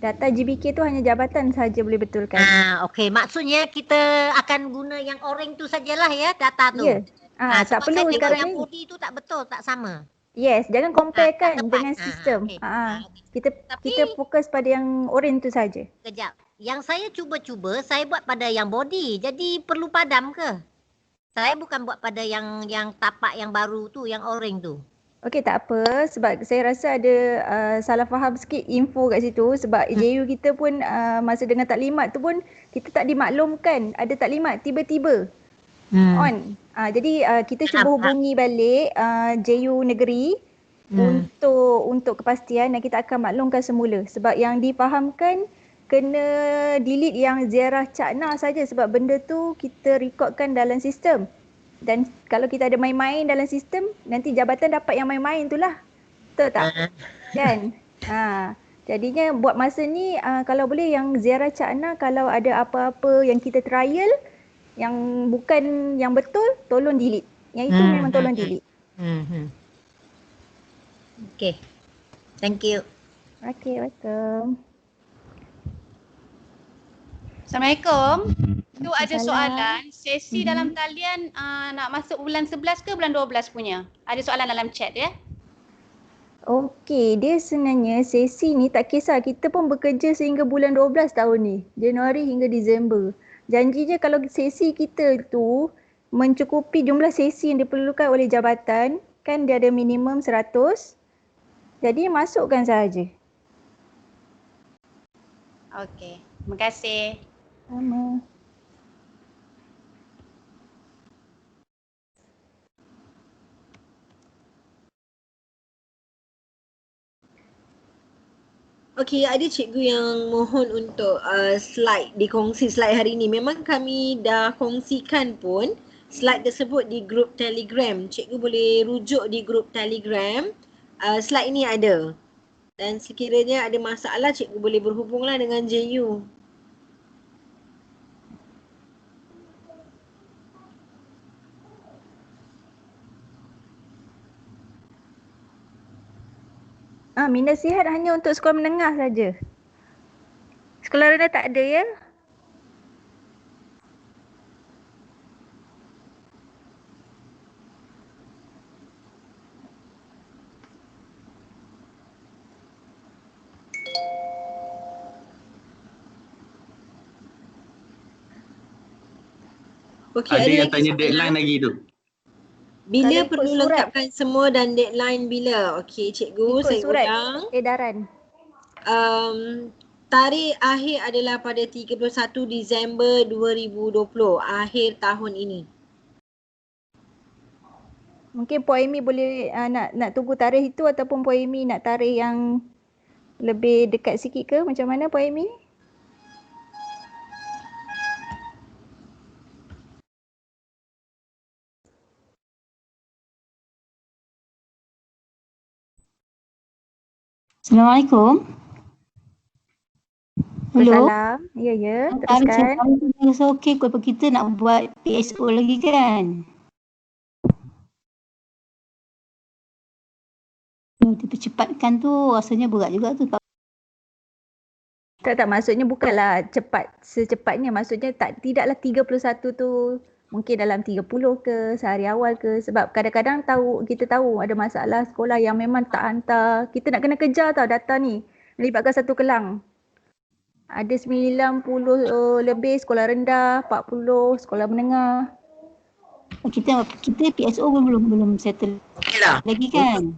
Data GBK tu hanya jabatan saja boleh betulkan. Okey, maksudnya kita akan guna yang orange tu sajalah ya, data tu. Ya. Tak perlu sekarang yang body tu tak betul, tak sama. Yes, jangan compare kan dengan sistem. Kita fokus pada yang orange tu saja. Kejap. Yang saya cuba-cuba saya buat pada yang body. Jadi perlu padam ke? Saya bukan buat pada yang tapak yang baru tu, yang orange tu. Okey, tak apa, sebab saya rasa ada salah faham sikit info kat situ, sebab JU kita pun masa dengan taklimat tu pun kita tak dimaklumkan ada taklimat tiba-tiba on. Jadi kita cuba hubungi balik JU negeri untuk kepastian, dan kita akan maklumkan semula, sebab yang difahamkan kena delete yang ziarah Cakna saja, sebab benda tu kita rekodkan dalam sistem. Dan kalau kita ada main-main dalam sistem, nanti jabatan dapat yang main-main tu lah. Betul tak? Kan? Jadinya buat masa ni kalau boleh yang ziarah Cakna, kalau ada apa-apa yang kita trial yang bukan yang betul, tolong delete. Yang itu memang tolong delete. Okay. Thank you. Okay, welcome. Assalamualaikum. Tu ada soalan, sesi dalam talian nak masuk bulan 11 ke bulan 12 punya? Ada soalan dalam chat ya? Okey, dia sebenarnya sesi ni tak kisah, kita pun bekerja sehingga bulan 12 tahun ni, Januari hingga Disember. Janjinya kalau sesi kita tu mencukupi jumlah sesi yang diperlukan oleh jabatan, kan dia ada minimum 100, jadi masukkan sahaja. Okey, terima kasih. Sama. Okey, ada cikgu yang mohon untuk dikongsi slide hari ini. Memang kami dah kongsikan pun slide tersebut di grup Telegram. Cikgu boleh rujuk di grup Telegram. Slide ini ada. Dan sekiranya ada masalah, cikgu boleh berhubunglah dengan JU. Minda sihat hanya untuk sekolah menengah saja. Sekolah rendah tak ada ya? Okay, ada yang tanya deadline lagi tu. Bila perlu lengkapkan semua dan deadline bila? Okey, cikgu saya ulang. Edaran. Tarikh akhir adalah pada 31 Disember 2020, akhir tahun ini. Mungkin Puan Amy boleh nak tunggu tarikh itu, ataupun Puan Amy nak tarikh yang Lebih dekat sikit ke macam mana Puan Amy? Assalamualaikum. Hello. Salam. Ya, ya. Teruskan. Saya rasa okey kalau kita nak buat PSO lagi kan. Dipercepatkan tu rasanya berat juga tu. Tak, maksudnya bukanlah cepat secepatnya. Maksudnya tidaklah 31 tu mungkin dalam 30 ke sehari awal ke. Sebab kadang-kadang kita tahu ada masalah sekolah yang memang tak hantar. Kita nak kena kejar tau data ni. Melibatkan satu Kelang. Ada 90 lebih sekolah rendah, 40 sekolah menengah. Kita PSO belum settle lagi kan.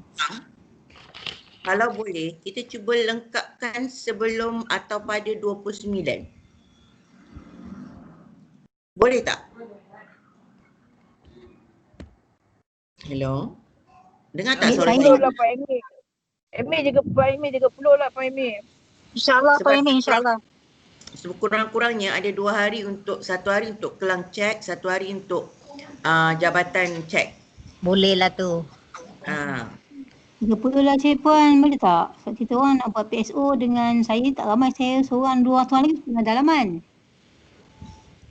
Kalau boleh, kita cuba lengkapkan sebelum atau pada 29. Boleh tak? Hello? Dengar tak suara saya? Lah Pak Amy. Pak Amy juga perlu lah Pak Amy. InsyaAllah Pak Amy, insyaAllah. Sekurang-kurangnya ada 2 hari untuk, 1 hari untuk Kelang cek, 1 hari untuk jabatan cek. Boleh lah tu. 30 lah Cik Puan, boleh tak? Sebab kita orang nak buat PSO dengan saya tak ramai, saya seorang 2 orang lagi tengah dalaman.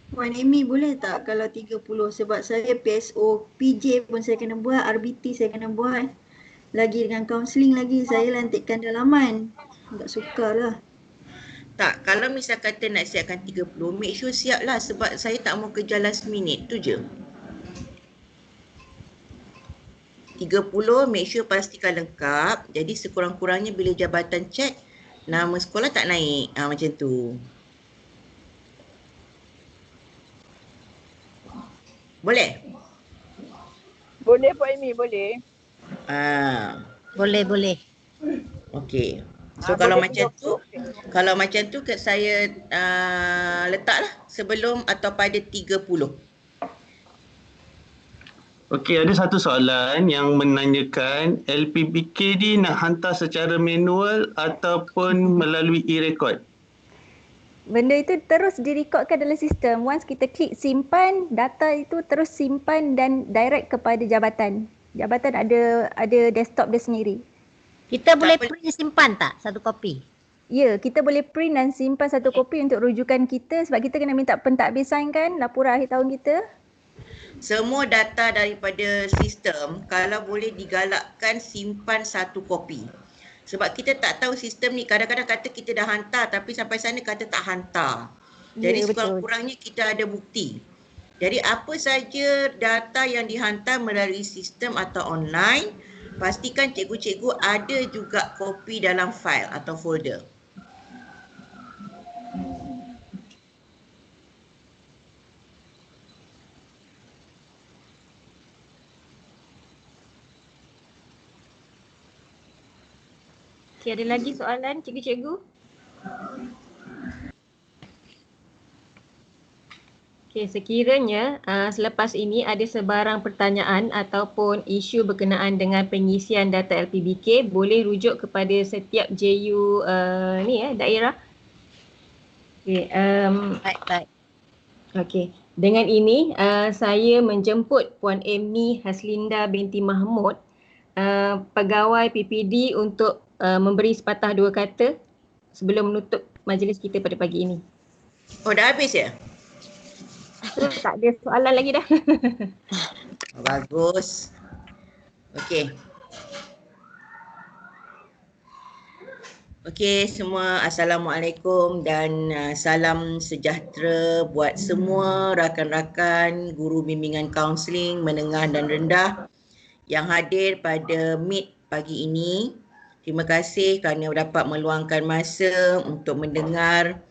Puan Amy boleh tak kalau 30 sebab saya PSO, PJ pun saya kena buat, RBT saya kena buat. Lagi dengan kaunseling lagi saya lantikkan dalaman. Tak sukar lah. Tak, kalau misal kata nak siapkan 30, make sure siap lah sebab saya tak mau kerja last minute, tu je. 30, make sure pastikan lengkap. Jadi sekurang-kurangnya bila jabatan cek, nama sekolah tak naik. Macam tu. Boleh? Boleh Pak Amy, boleh. Boleh. Okey. So kalau macam tu saya letaklah sebelum atau pada 30. Okey, ada satu soalan yang menanyakan LPBK ni nak hantar secara manual ataupun melalui e-record? Benda itu terus direkodkan dalam sistem. Once kita klik simpan, data itu terus simpan dan direct kepada jabatan. Jabatan ada desktop dia sendiri. Kita boleh print simpan tak satu kopi? Ya, kita boleh print dan simpan satu kopi untuk rujukan kita sebab kita kena minta pentadbisan kan laporan akhir tahun kita. Semua data daripada sistem kalau boleh digalakkan simpan satu kopi. Sebab kita tak tahu sistem ni kadang-kadang kata kita dah hantar tapi sampai sana kata tak hantar. Jadi sekurang-kurangnya kita ada bukti. Jadi apa saja data yang dihantar melalui sistem atau online, pastikan cikgu-cikgu ada juga kopi dalam fail atau folder. Okay, ada lagi soalan cikgu-cikgu? Okay, sekiranya selepas ini ada sebarang pertanyaan ataupun isu berkenaan dengan pengisian data LPBK, boleh rujuk kepada setiap JU daerah. Okay, baik. Okay, dengan ini saya menjemput Puan Amy Haslinda binti Mahmud, pegawai PPD untuk memberi sepatah dua kata sebelum menutup majlis kita pada pagi ini. Oh, dah habis ya? Tak ada soalan lagi dah. Bagus. Okey. Okey semua, Assalamualaikum dan salam sejahtera buat semua rakan-rakan guru bimbingan kaunseling menengah dan rendah yang hadir pada Meet pagi ini. Terima kasih kerana dapat meluangkan masa untuk mendengar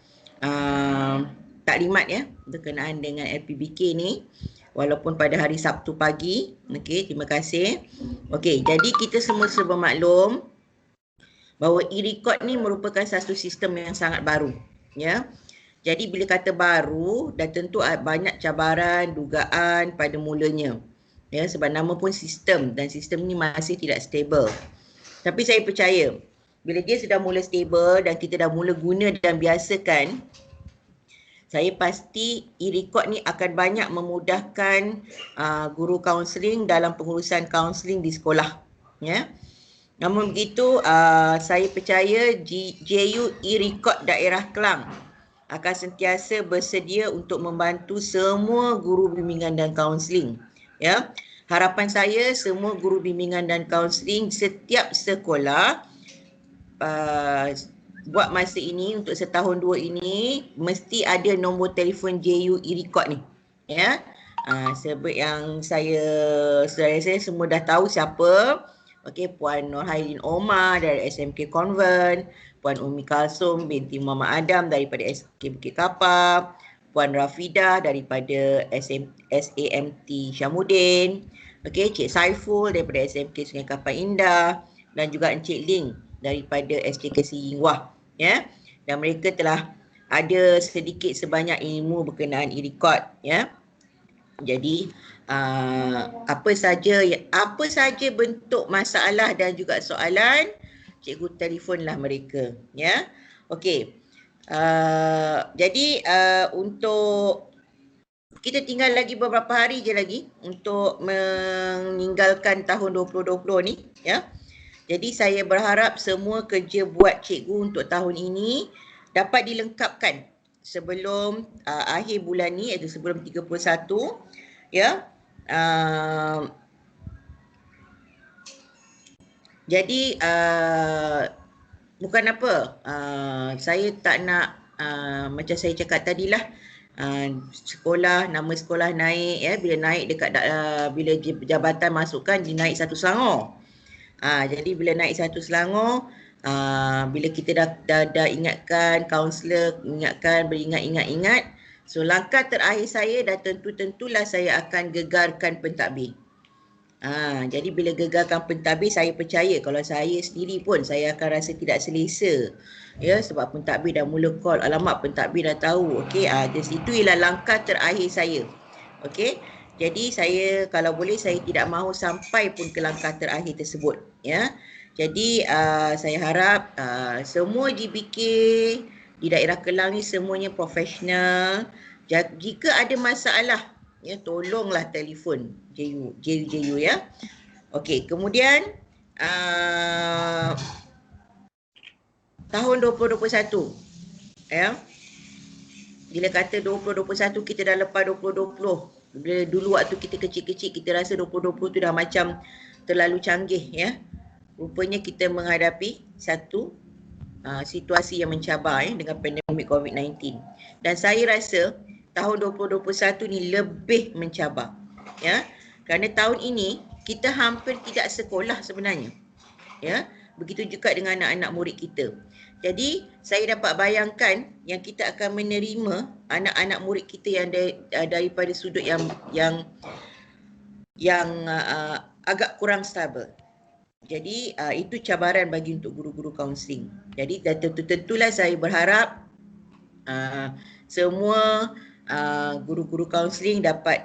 taklimat ya berkenaan dengan LPBK ni walaupun pada hari Sabtu pagi. Okey, terima kasih. Okey, jadi kita semua bermaklum bahawa e-record ni merupakan satu sistem yang sangat baru ya. Jadi bila kata baru dah tentu banyak cabaran, dugaan pada mulanya. Ya, sebab nama pun sistem dan sistem ni masih tidak stable. Tapi saya percaya bila dia sudah mula stable dan kita dah mula guna dan biasakan, saya pasti e-record ni akan banyak memudahkan guru kaunseling dalam pengurusan kaunseling di sekolah. Ya. Namun begitu, saya percaya JU e-record daerah Kelang akan sentiasa bersedia untuk membantu semua guru bimbingan dan kaunseling. Ya. Harapan saya semua guru bimbingan dan kaunseling setiap sekolah buat masa ini untuk setahun dua ini mesti ada nombor telefon JU e-record ni. Ya. Sebab yang saudara saya semua dah tahu siapa. Okey, Puan Nurhairin Omar dari SMK Convent, Puan Umi Kalsum binti Muhammad Adam daripada SMK Bukit Kapar, Puan Rafidah daripada SAMT Syamuddin, okey, Cik Saiful daripada SMK Sungai Kapar Indah dan juga Encik Ling daripada SKKC Yingwah. Ya, dan mereka telah ada sedikit sebanyak ilmu berkenaan e-record. Ya, jadi apa saja bentuk masalah dan juga soalan, cikgu telefonlah mereka. Ya, okey. Jadi untuk kita tinggal lagi beberapa hari je lagi untuk meninggalkan tahun 2020 ni. Ya. Jadi saya berharap semua kerja buat cikgu untuk tahun ini dapat dilengkapkan sebelum akhir bulan ni, iaitu sebelum 31. Ya. Jadi bukan apa, saya tak nak macam saya cakap tadilah, sekolah, nama sekolah naik, ya, bila naik dekat bila jabatan masukkan dia naik satu Selangor. Jadi bila naik satu Selangor, bila kita dah ingatkan, kaunselor ingatkan, beringat-ingat, so langkah terakhir saya dah tentulah saya akan gegarkan pentadbir. Jadi bila gegarkan pentadbir, saya percaya kalau saya sendiri pun saya akan rasa tidak selesa. Ya, sebab pentadbir dah mula call, alamak pentadbir dah tahu. Okey, itu ialah langkah terakhir saya. Okey. Jadi saya kalau boleh saya tidak mahu sampai pun ke langkah terakhir tersebut. Ya. Jadi saya harap semua GBK di daerah Kelang ni semuanya profesional. Jika ada masalah, ya, tolonglah telefon JU ya. Okey, kemudian tahun 2021, ya. Bila kata 2021 kita dah lepas 2020. Dulu waktu kita kecil-kecil kita rasa 2020 tu dah macam terlalu canggih, ya. Rupanya kita menghadapi satu situasi yang mencabar, ya, dengan pandemik COVID-19. Dan saya rasa tahun 2021 ni lebih mencabar, ya. Kerana tahun ini kita hampir tidak sekolah sebenarnya. Ya, begitu juga dengan anak-anak murid kita. Jadi saya dapat bayangkan yang kita akan menerima anak-anak murid kita yang daripada sudut yang agak kurang stabil. Jadi itu cabaran bagi untuk guru-guru kaunseling. Jadi tentulah saya berharap semua guru-guru kaunseling dapat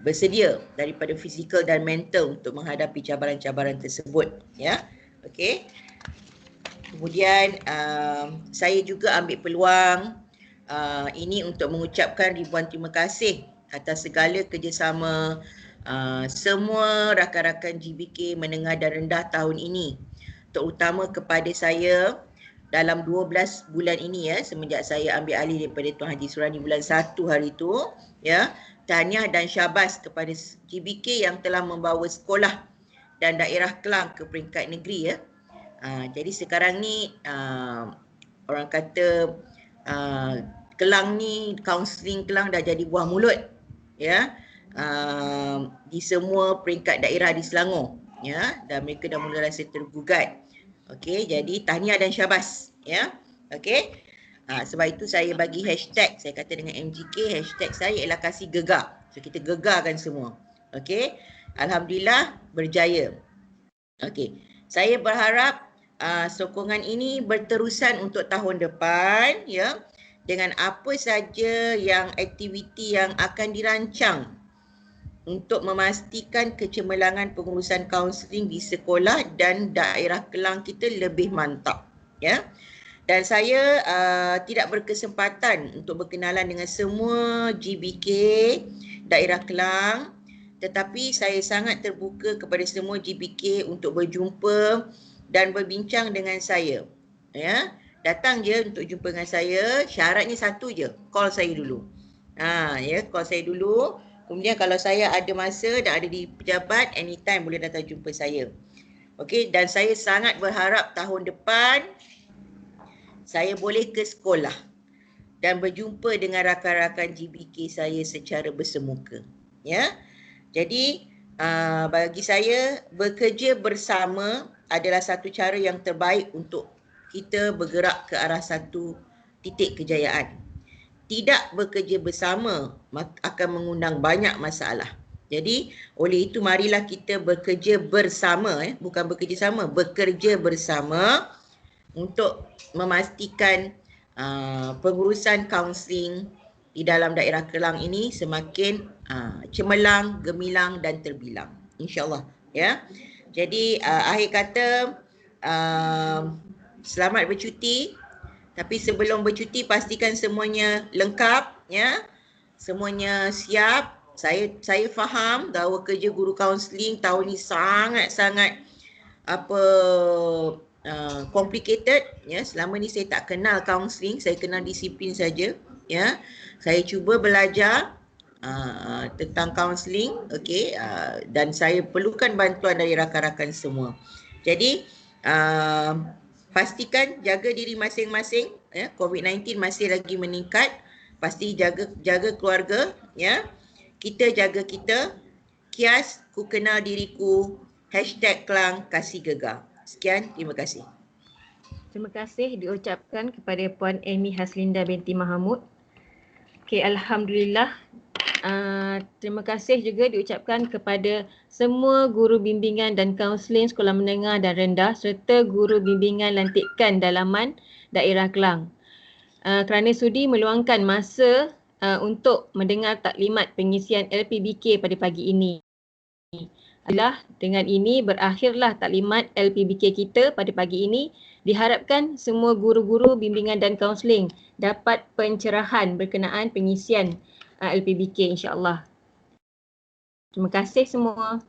bersedia daripada fizikal dan mental untuk menghadapi cabaran-cabaran tersebut, ya. Okey. Kemudian saya juga ambil peluang ini untuk mengucapkan ribuan terima kasih atas segala kerjasama semua rakan-rakan GBK menengah dan rendah tahun ini, terutama kepada saya dalam 12 bulan ini, ya, semenjak saya ambil alih daripada Tuan Haji Surani bulan 1 hari itu, ya. Tahniah dan syabas kepada GBK yang telah membawa sekolah dan daerah Kelang ke peringkat negeri, ya. Jadi sekarang ni orang kata Kelang ni, kaunseling Kelang dah jadi buah mulut, ya, di semua peringkat daerah di Selangor, ya, dan mereka dah mula rasa tergugat. Okey, jadi tahniah dan syabas, ya. Okey. Sebab itu saya bagi hashtag, saya kata dengan MGK, hashtag saya ialah kasih gegar. So kita gegarkan semua. Okey. Alhamdulillah berjaya. Okey. Saya berharap sokongan ini berterusan untuk tahun depan, ya, dengan apa saja yang aktiviti yang akan dirancang untuk memastikan kecemerlangan pengurusan kaunseling di sekolah dan daerah Kelang kita lebih mantap. Ya. Dan saya tidak berkesempatan untuk berkenalan dengan semua GBK daerah Kelang, tetapi saya sangat terbuka kepada semua GBK untuk berjumpa dan berbincang dengan saya. Ya, datang je untuk jumpa dengan saya, syaratnya satu je, call saya dulu. Ya, call saya dulu. Kemudian kalau saya ada masa dan ada di pejabat, anytime boleh datang jumpa saya. Okey, dan saya sangat berharap tahun depan saya boleh ke sekolah dan berjumpa dengan rakan-rakan GBK saya secara bersemuka. Ya. Jadi bagi saya bekerja bersama adalah satu cara yang terbaik untuk kita bergerak ke arah satu titik kejayaan. Tidak bekerja bersama akan mengundang banyak masalah. Jadi oleh itu marilah kita bekerja bersama, bukan bekerja sama, bekerja bersama untuk memastikan pengurusan kaunseling di dalam daerah Kelang ini semakin cemerlang, gemilang dan terbilang. InsyaAllah. Ya. Jadi akhir kata selamat bercuti. Tapi sebelum bercuti pastikan semuanya lengkap, ya. Semuanya siap. Saya faham bahawa kerja guru kaunseling tahun ini sangat-sangat complicated, ya. Selama ni saya tak kenal kaunseling, saya kenal disiplin saja, ya. Saya cuba belajar tentang kaunseling, okey, dan saya perlukan bantuan dari rakan-rakan semua. Jadi pastikan jaga diri masing-masing, ya. COVID-19 masih lagi meningkat, pasti jaga keluarga, ya. Kita jaga kita. Kias ku kenal diriku, #Kelang Kasih Gegar. Sekian, terima kasih. Terima kasih diucapkan kepada Puan Amy Haslinda binti Mahamud. Okey, Alhamdulillah. Terima kasih juga diucapkan kepada semua guru bimbingan dan kaunseling sekolah menengah dan rendah serta guru bimbingan lantikan dalaman daerah Kelang. Kerana sudi meluangkan masa untuk mendengar taklimat pengisian LPBK pada pagi ini. Dengan ini berakhirlah taklimat LPBK kita pada pagi ini. Diharapkan semua guru-guru bimbingan dan kaunseling dapat pencerahan berkenaan pengisian LPBK insya-Allah. Terima kasih semua.